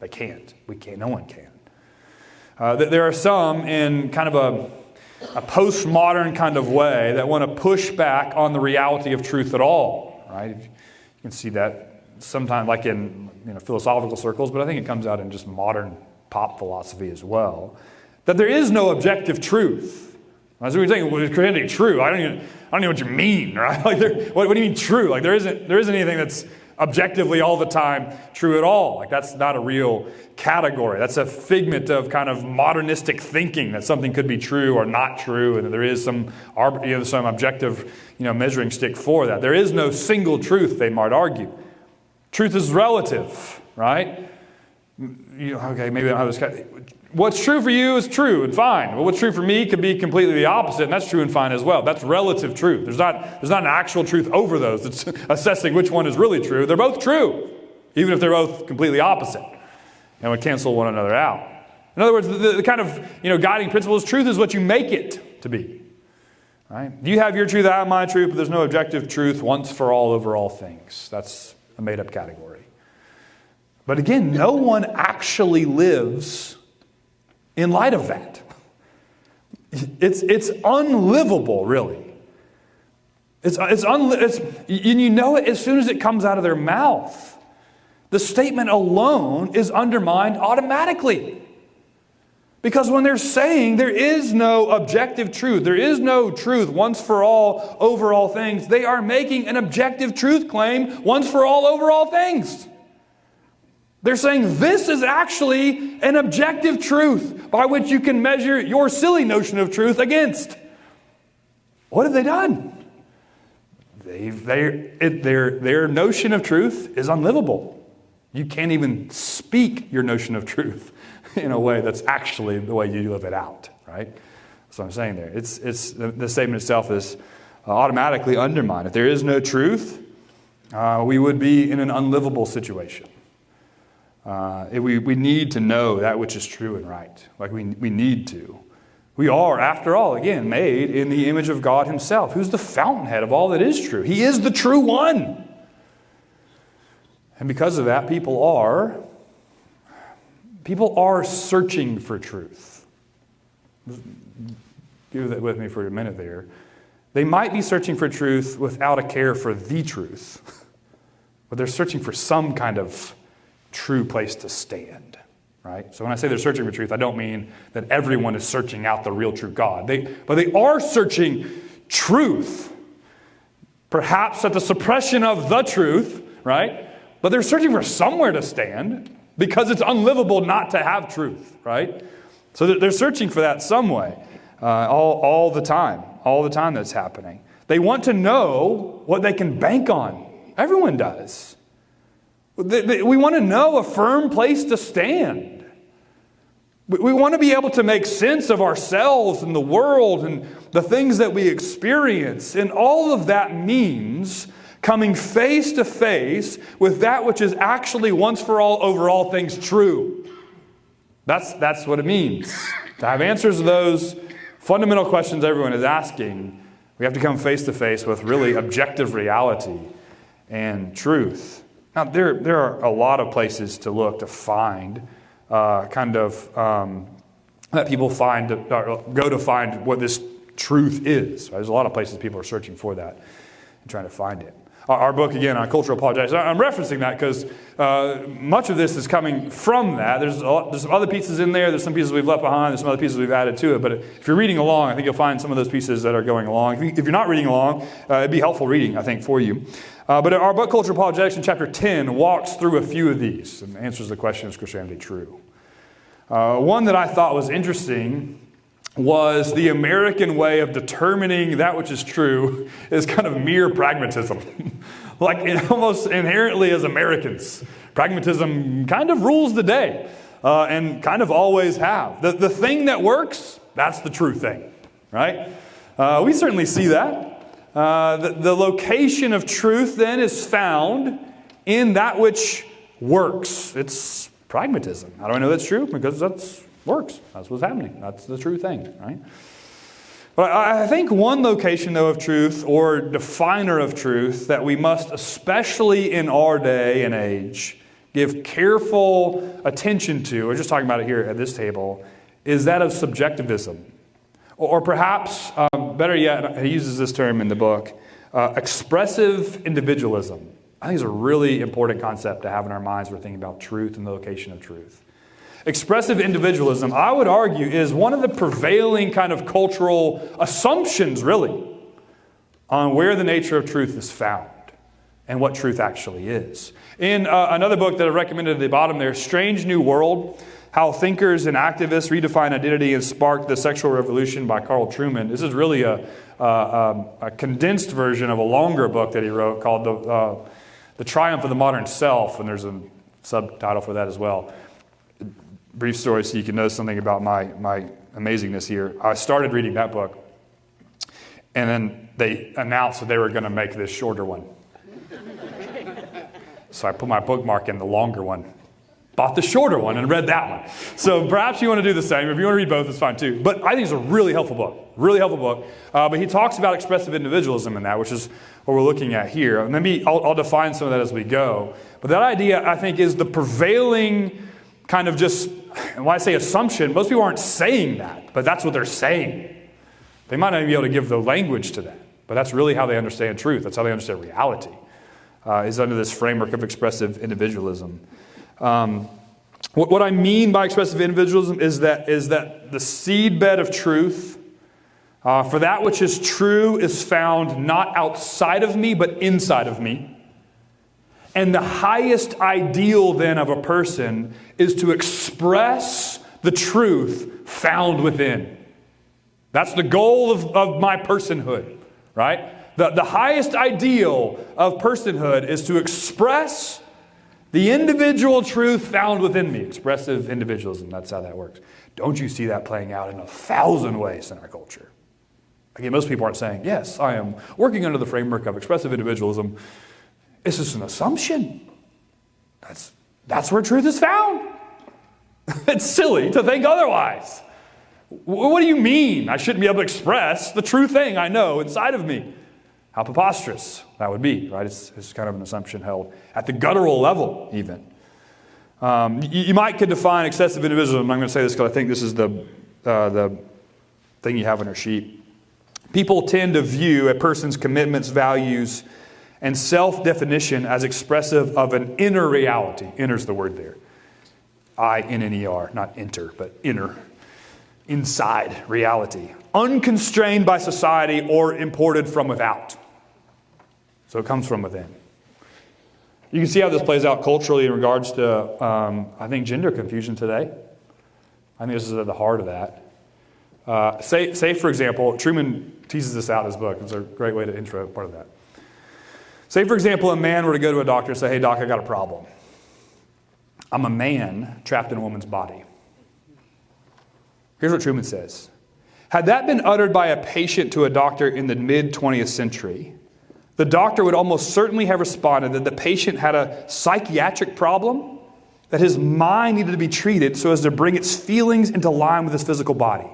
They can't. We can't. No one can. There are some in kind of a postmodern kind of way that want to push back on the reality of truth at all. Right? You can see that sometimes like in philosophical circles, but I think it comes out in just modern pop philosophy as well. That there is no objective truth. That's what you're saying. Is Christianity true? I don't even know what you mean, right? Like, what do you mean true? Like, there isn't anything that's objectively all the time true at all. Like, that's not a real category. That's a figment of kind of modernistic thinking that something could be true or not true, and that there is some objective, measuring stick for that. There is no single truth, they might argue. Truth is relative, right? Okay, maybe I don't have this kind of, what's true for you is true and fine. Well, what's true for me could be completely the opposite, and that's true and fine as well. That's relative truth. There's not an actual truth over those that's assessing which one is really true. They're both true, even if they're both completely opposite, and would cancel one another out. In other words, the kind of guiding principle is truth is what you make it to be. Right? You have your truth, I have my truth, but there's no objective truth once for all over all things. That's a made-up category. But again, no one actually lives in light of that. It's unlivable, really. You know it as soon as it comes out of their mouth. The statement alone is undermined automatically. Because when they're saying there is no objective truth, there is no truth once for all over all things, they are making an objective truth claim once for all over all things. They're saying this is actually an objective truth by which you can measure your silly notion of truth against. What have they done? Their notion of truth is unlivable. You can't even speak your notion of truth in a way that's actually the way you live it out, right? That's what I'm saying there. The statement itself is automatically undermined. If there is no truth, we would be in an unlivable situation. We need to know that which is true and right. Like we need to. We are, after all, again, made in the image of God himself, who's the fountainhead of all that is true. He is the true one. And because of that, people are searching for truth. Give that with me for a minute there. They might be searching for truth without a care for the truth. But they're searching for some kind of true place to stand, right? So when I say they're searching for truth, I don't mean that everyone is searching out the real true God. But they are searching truth, perhaps at the suppression of the truth, right? But they're searching for somewhere to stand because it's unlivable not to have truth, right? So they're searching for that some way, all the time that's happening. They want to know what they can bank on. Everyone does. We want to know a firm place to stand. We want to be able to make sense of ourselves and the world and the things that we experience. And all of that means coming face to face with that which is actually once for all, over all things true. That's what it means. To have answers to those fundamental questions everyone is asking, we have to come face to face with really objective reality and truth. Now, there are a lot of places to look to find that people find go to find what this truth is. Right? There's a lot of places people are searching for that and trying to find it. Our book, again, on cultural apologetics, I'm referencing that because much of this is coming from that. There's some other pieces in there. There's some pieces we've left behind. There's some other pieces we've added to it. But if you're reading along, I think you'll find some of those pieces that are going along. If you're not reading along, it'd be helpful reading, I think, for you. But our book, Cultural Apologetics, in chapter 10, walks through a few of these and answers the question, is Christianity true? One that I thought was interesting was the American way of determining that which is true is kind of mere pragmatism. Like almost inherently as Americans, pragmatism kind of rules the day and kind of always have. The thing that works, that's the true thing, right? We certainly see that. The location of truth then is found in that which works. It's pragmatism. How do I know that's true? Because that works. That's what's happening. That's the true thing, right? But I think one location, though, of truth or definer of truth that we must, especially in our day and age, give careful attention to, we're just talking about it here at this table, is that of subjectivism. Or perhaps, better yet, he uses this term in the book, expressive individualism. I think it's a really important concept to have in our minds when we're thinking about truth and the location of truth. Expressive individualism, I would argue, is one of the prevailing kind of cultural assumptions, really, on where the nature of truth is found and what truth actually is. In another book that I recommended at the bottom there, Strange New World, How Thinkers and Activists Redefine Identity and Sparked the Sexual Revolution by Carl Trueman. This is really a condensed version of a longer book that he wrote called The Triumph of the Modern Self, and there's a subtitle for that as well. Brief story so you can know something about my amazingness here. I started reading that book, and then they announced that they were going to make this shorter one. So I put my bookmark in the longer one, bought the shorter one, and read that one. So perhaps you want to do the same. If you want to read both, it's fine too. But I think it's a really helpful book. But he talks about expressive individualism in that, which is what we're looking at here. Maybe I'll define some of that as we go. But that idea, I think, is the prevailing kind of just, and when I say assumption, most people aren't saying that, but that's what they're saying. They might not even be able to give the language to that, but that's really how they understand truth. That's how they understand reality, is under this framework of expressive individualism. What I mean by expressive individualism is that the seedbed of truth, for that which is true, is found not outside of me, but inside of me. And the highest ideal then of a person is to express the truth found within. That's the goal of my personhood, right? The highest ideal of personhood is to express the individual truth found within me. Expressive individualism, that's how that works. Don't you see that playing out in 1,000 ways in our culture? Again, most people aren't saying, yes, I am working under the framework of expressive individualism. It's just an assumption. That's where truth is found. It's silly to think otherwise. What do you mean I shouldn't be able to express the true thing I know inside of me? How preposterous that would be, right? It's kind of an assumption held at the guttural level, even. You could define excessive individualism. I'm going to say this because I think this is the thing you have on your sheet. People tend to view a person's commitments, values, and self-definition as expressive of an inner reality. Inner's the word there. I-N-N-E-R, not enter, but inner. Inside reality. Unconstrained by society or imported from without. So it comes from within. You can see how this plays out culturally in regards to, I think, gender confusion today. I think this is at the heart of that. Say, for example, Trueman teases this out in his book. It's a great way to intro part of that. Say, for example, a man were to go to a doctor and say, hey, doc, I got a problem. I'm a man trapped in a woman's body. Here's what Truman says. Had that been uttered by a patient to a doctor in the mid-20th century, the doctor would almost certainly have responded that the patient had a psychiatric problem, that his mind needed to be treated so as to bring its feelings into line with his physical body.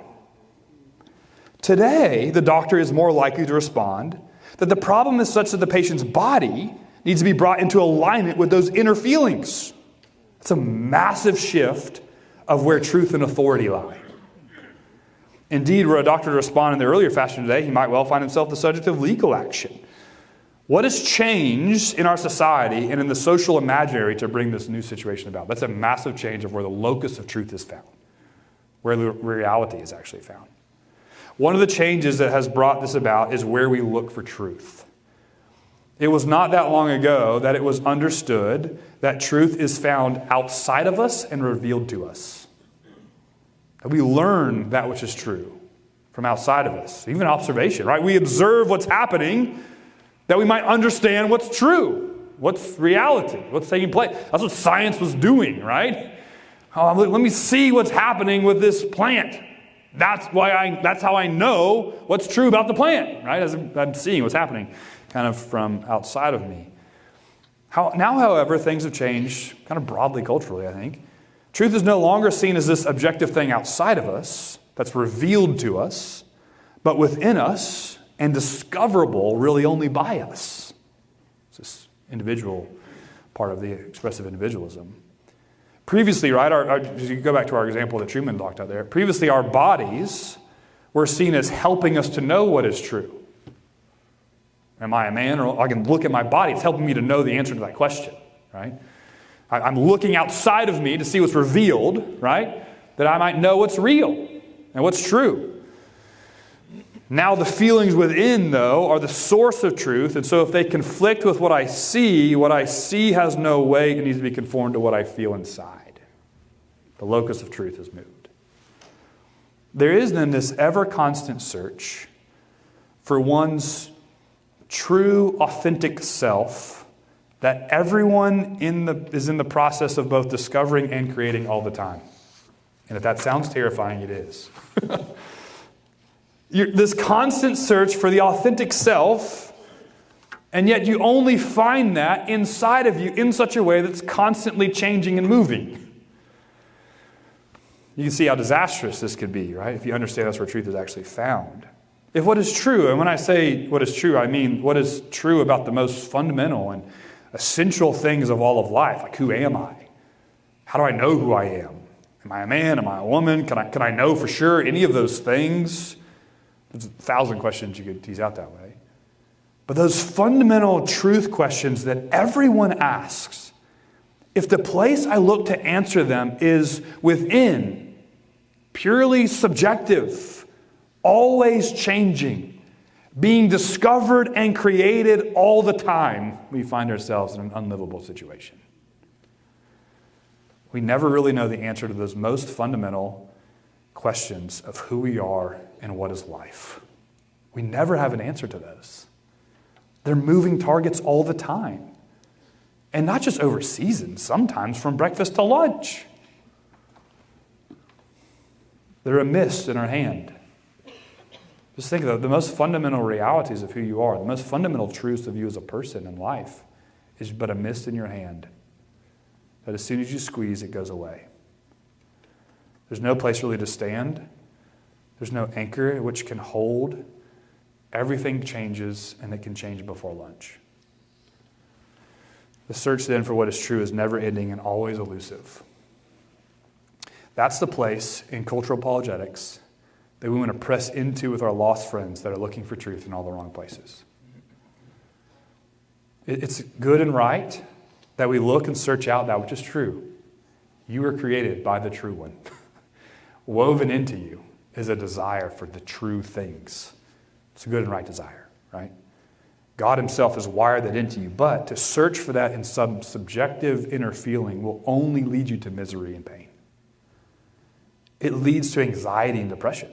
Today, the doctor is more likely to respond that the problem is such that the patient's body needs to be brought into alignment with those inner feelings. It's a massive shift of where truth and authority lie. Indeed, were a doctor to respond in the earlier fashion today, he might well find himself the subject of legal action. What has changed in our society and in the social imaginary to bring this new situation about? That's a massive change of where the locus of truth is found, where the reality is actually found. One of the changes that has brought this about is where we look for truth. It was not that long ago that it was understood that truth is found outside of us and revealed to us. That we learn that which is true from outside of us, even observation, right? We observe what's happening that we might understand what's true, what's reality, what's taking place. That's what science was doing, right? Oh, let me see what's happening with this plant. That's how I know what's true about the plant, right? As I'm seeing what's happening kind of from outside of me. Now, however, things have changed kind of broadly culturally, I think. Truth is no longer seen as this objective thing outside of us that's revealed to us, but within us and discoverable really only by us. It's this individual part of the expressive individualism. Previously, right, you go back to our example that Truman blocked out there. Previously, our bodies were seen as helping us to know what is true. Am I a man? Or I can look at my body. It's helping me to know the answer to that question, right? I'm looking outside of me to see what's revealed, right? That I might know what's real and what's true. Now the feelings within, though, are the source of truth. And so if they conflict with what I see has no weight. It needs to be conformed to what I feel inside. The locus of truth is moved. There is then this ever-constant search for one's true, authentic self that everyone is in the process of both discovering and creating all the time. And if that sounds terrifying, it is. This constant search for the authentic self, and yet you only find that inside of you in such a way that's constantly changing and moving. You can see how disastrous this could be, right? If you understand that's where truth is actually found. If what is true, and when I say what is true, I mean what is true about the most fundamental and essential things of all of life, like who am I? How do I know who I am? Am I a man? Am I a woman? Can I know for sure any of those things? There's 1,000 questions you could tease out that way. But those fundamental truth questions that everyone asks, if the place I look to answer them is within, purely subjective, always changing, being discovered and created all the time, we find ourselves in an unlivable situation. We never really know the answer to those most fundamental questions of who we are and what is life. We never have an answer to those. They're moving targets all the time. And not just over seasons, sometimes from breakfast to lunch. They're a mist in our hand. Just think of the most fundamental realities of who you are, the most fundamental truths of you as a person in life is but a mist in your hand that as soon as you squeeze, it goes away. There's no place really to stand. There's no anchor which can hold. Everything changes, and it can change before lunch. The search then for what is true is never ending and always elusive. That's the place in cultural apologetics that we want to press into with our lost friends that are looking for truth in all the wrong places. It's good and right that we look and search out that which is true. You were created by the true one. Woven into you is a desire for the true things. It's a good and right desire, right? God himself has wired that into you, but to search for that in some subjective inner feeling will only lead you to misery and pain. It leads to anxiety and depression,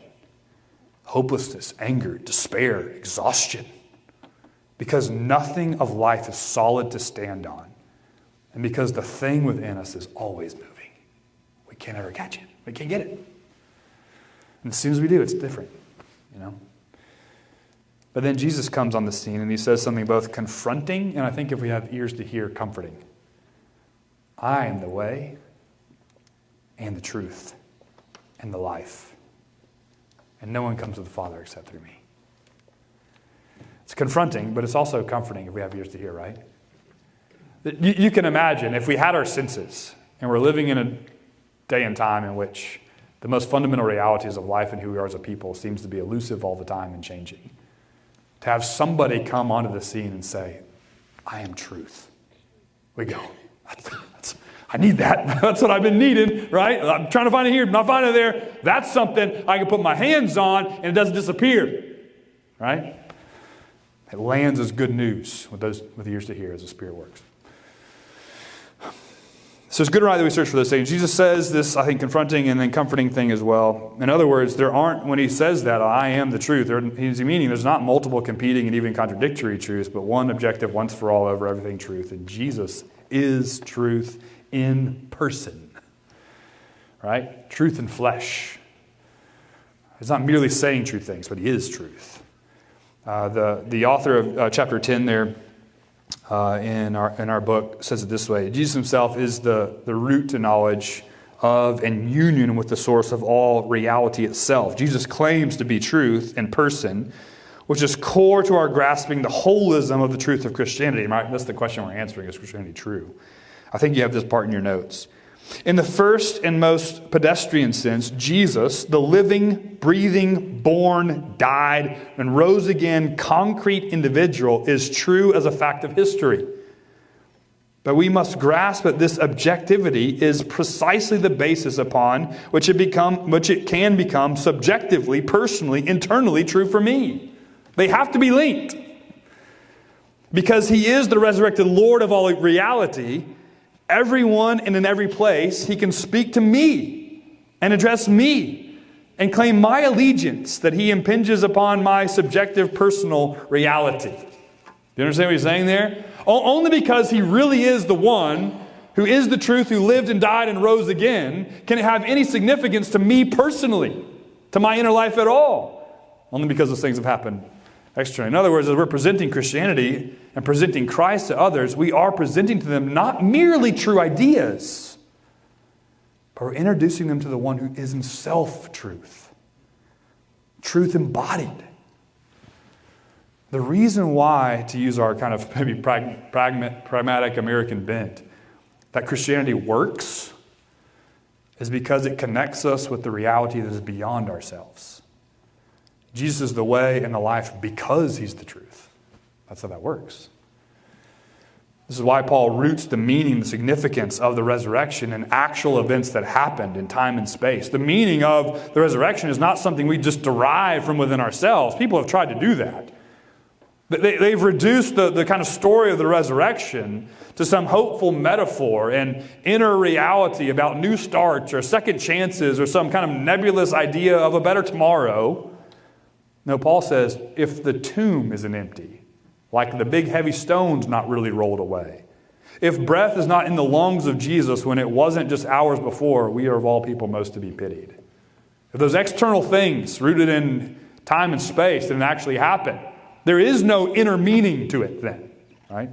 hopelessness, anger, despair, exhaustion, because nothing of life is solid to stand on, and because the thing within us is always moving. We can't ever catch it. We can't get it. And as soon as we do, it's different, you know. But then Jesus comes on the scene and he says something both confronting and I think if we have ears to hear, comforting. I am the way and the truth and the life. And no one comes to the Father except through me. It's confronting, but it's also comforting if we have ears to hear, right? You can imagine if we had our senses and we're living in a day and time in which the most fundamental realities of life and who we are as a people seems to be elusive all the time and changing. To have somebody come onto the scene and say, I am truth. We go, I need that. That's what I've been needing, right? I'm trying to find it here, not finding it there. That's something I can put my hands on and it doesn't disappear, right? It lands as good news with ears to hear as the Spirit works. So it's good and right that we search for those things. Jesus says this, I think, confronting and then comforting thing as well. In other words, there aren't, when he says that, I am the truth, he's meaning there's not multiple competing and even contradictory truths, but one objective, once for all, over everything truth. And Jesus is truth in person. Right? Truth in flesh. He's not merely saying true things, but he is truth. The author of chapter 10 there, in our book says it this way. Jesus himself is the root to knowledge of and union with the source of all reality itself. Jesus claims to be truth in person, which is core to our grasping the holism of the truth of Christianity. Right? That's the question we're answering. Is Christianity true? I think you have this part in your notes. In the first and most pedestrian sense, Jesus, the living, breathing, born, died, and rose again concrete individual is true as a fact of history. But we must grasp that this objectivity is precisely the basis upon which it can become subjectively, personally, internally true for me. They have to be linked. Because he is the resurrected Lord of all reality, everyone and in every place, he can speak to me and address me and claim my allegiance that he impinges upon my subjective personal reality. Do you understand what he's saying there? Only because he really is the one who is the truth, who lived and died and rose again, can it have any significance to me personally, to my inner life at all. Only because those things have happened externally. In other words, as we're presenting Christianity and presenting Christ to others, we are presenting to them not merely true ideas, but we're introducing them to the one who is himself truth. Truth embodied. The reason why, to use our kind of maybe pragmatic American bent, that Christianity works is because it connects us with the reality that is beyond ourselves. Jesus is the way and the life because he's the truth. That's how that works. This is why Paul roots the meaning, the significance of the resurrection in actual events that happened in time and space. The meaning of the resurrection is not something we just derive from within ourselves. People have tried to do that. They've reduced the kind of story of the resurrection to some hopeful metaphor and inner reality about new starts or second chances or some kind of nebulous idea of a better tomorrow. No, Paul says, if the tomb isn't empty, like the big heavy stone's not really rolled away, if breath is not in the lungs of Jesus when it wasn't just hours before, we are of all people most to be pitied. If those external things rooted in time and space didn't actually happen, there is no inner meaning to it then, right?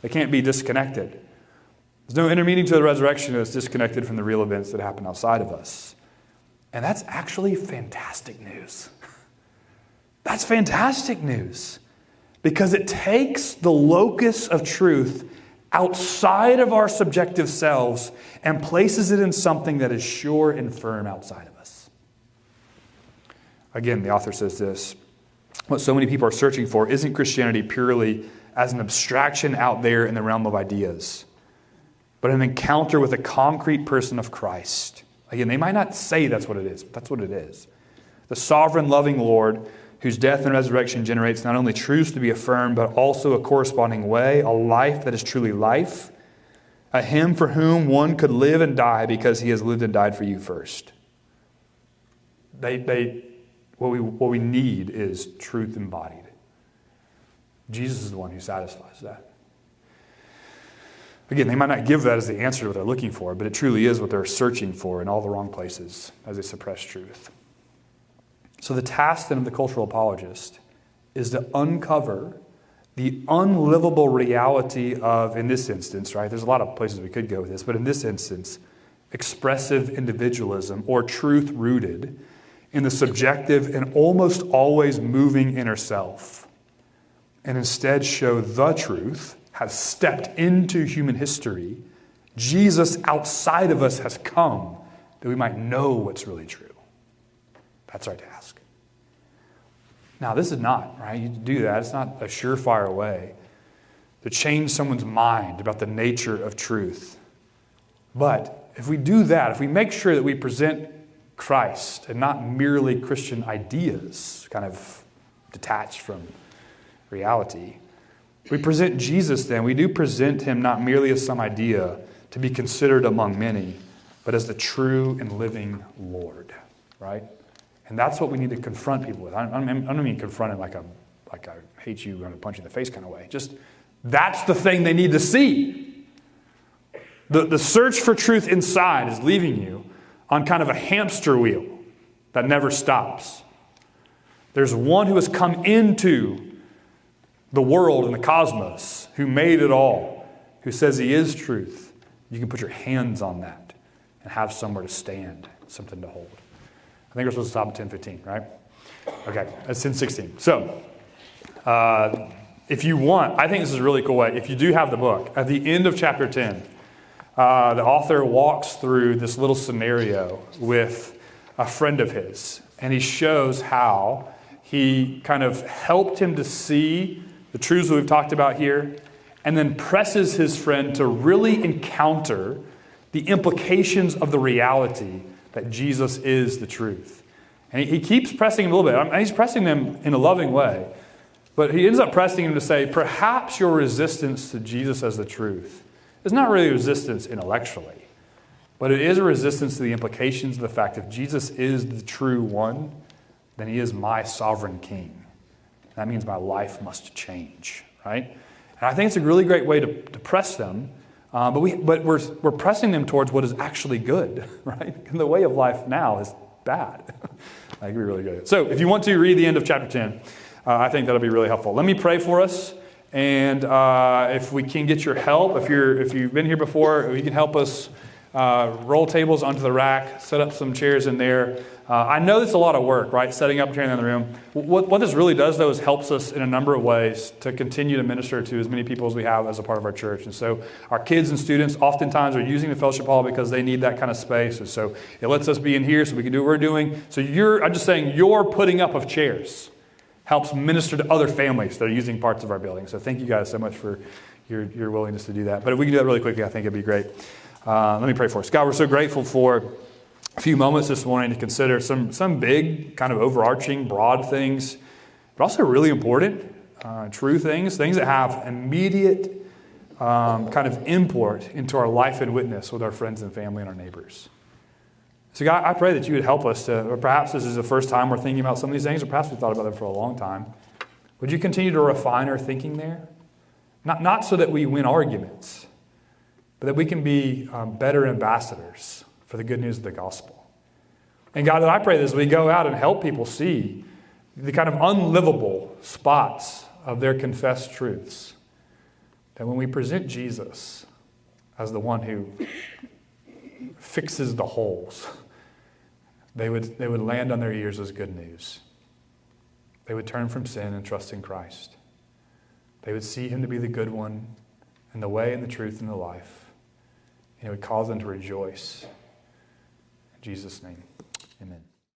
They can't be disconnected. There's no inner meaning to the resurrection that's disconnected from the real events that happen outside of us. And that's actually fantastic news. That's fantastic news. Because it takes the locus of truth outside of our subjective selves and places it in something that is sure and firm outside of us. Again, the author says this. What so many people are searching for isn't Christianity purely as an abstraction out there in the realm of ideas, but an encounter with a concrete person of Christ. Again, they might not say that's what it is, but that's what it is. The sovereign, loving Lord, whose death and resurrection generates not only truths to be affirmed, but also a corresponding way, a life that is truly life, a him for whom one could live and die because he has lived and died for you first. What we need is truth embodied. Jesus is the one who satisfies that. Again, they might not give that as the answer to what they're looking for, but it truly is what they're searching for in all the wrong places as they suppress truth. So the task then of the cultural apologist is to uncover the unlivable reality of, in this instance, right? There's a lot of places we could go with this, but in this instance, expressive individualism or truth rooted in the subjective and almost always moving inner self, and instead show the truth has stepped into human history. Jesus outside of us has come that we might know what's really true. That's our task. Now, this is not, right? You do that. It's not a surefire way to change someone's mind about the nature of truth. But if we do that, if we make sure that we present Christ and not merely Christian ideas, kind of detached from reality, we present Jesus then, we do present him not merely as some idea to be considered among many, but as the true and living Lord, right? And that's what we need to confront people with. I don't mean confront it like I hate you, I'm going to punch you in the face kind of way. Just that's the thing they need to see. The search for truth inside is leaving you on kind of a hamster wheel that never stops. There's one who has come into the world and the cosmos, who made it all, who says he is truth. You can put your hands on that and have somewhere to stand, something to hold. I think we're supposed to stop at 10:15, right? Okay, that's 10:16. So, if you want, I think this is a really cool way. If you do have the book, at the end of chapter 10, the author walks through this little scenario with a friend of his, and he shows how he kind of helped him to see the truths that we've talked about here, and then presses his friend to really encounter the implications of the reality that Jesus is the truth. And he keeps pressing him a little bit. And he's pressing them in a loving way. But he ends up pressing him to say, perhaps your resistance to Jesus as the truth is not really resistance intellectually, but it is a resistance to the implications of the fact that if Jesus is the true one, then he is my sovereign king. That means my life must change, right? And I think it's a really great way to press them. But we're pressing them towards what is actually good, right? And the way of life now is bad. I agree, really good. So if you want to read the end of chapter 10, I think that'll be really helpful. Let me pray for us, and if we can get your help, if you've been here before, you can help us roll tables onto the rack, set up some chairs in there. I know it's a lot of work, right? Setting up a chair in the room. What this really does, though, is helps us in a number of ways to continue to minister to as many people as we have as a part of our church. And so our kids and students oftentimes are using the fellowship hall because they need that kind of space. And so it lets us be in here so we can do what we're doing. So I'm just saying your putting up of chairs helps minister to other families that are using parts of our building. So thank you guys so much for your willingness to do that. But if we can do that really quickly, I think it'd be great. Let me pray for us. God, we're so grateful for a few moments this morning to consider some big, kind of overarching, broad things, but also really important, true things that have immediate kind of import into our life and witness with our friends and family and our neighbors. So God, I pray that you would help us to, or perhaps this is the first time we're thinking about some of these things, or perhaps we've thought about them for a long time. Would you continue to refine our thinking there? Not so that we win arguments, but that we can be better ambassadors for the good news of the gospel. And God, I pray that as we go out and help people see the kind of unlivable spots of their confessed truths, that when we present Jesus as the one who fixes the holes, they would land on their ears as good news. They would turn from sin and trust in Christ. They would see him to be the good one and the way and the truth and the life. And it would cause them to rejoice. In Jesus' name, amen.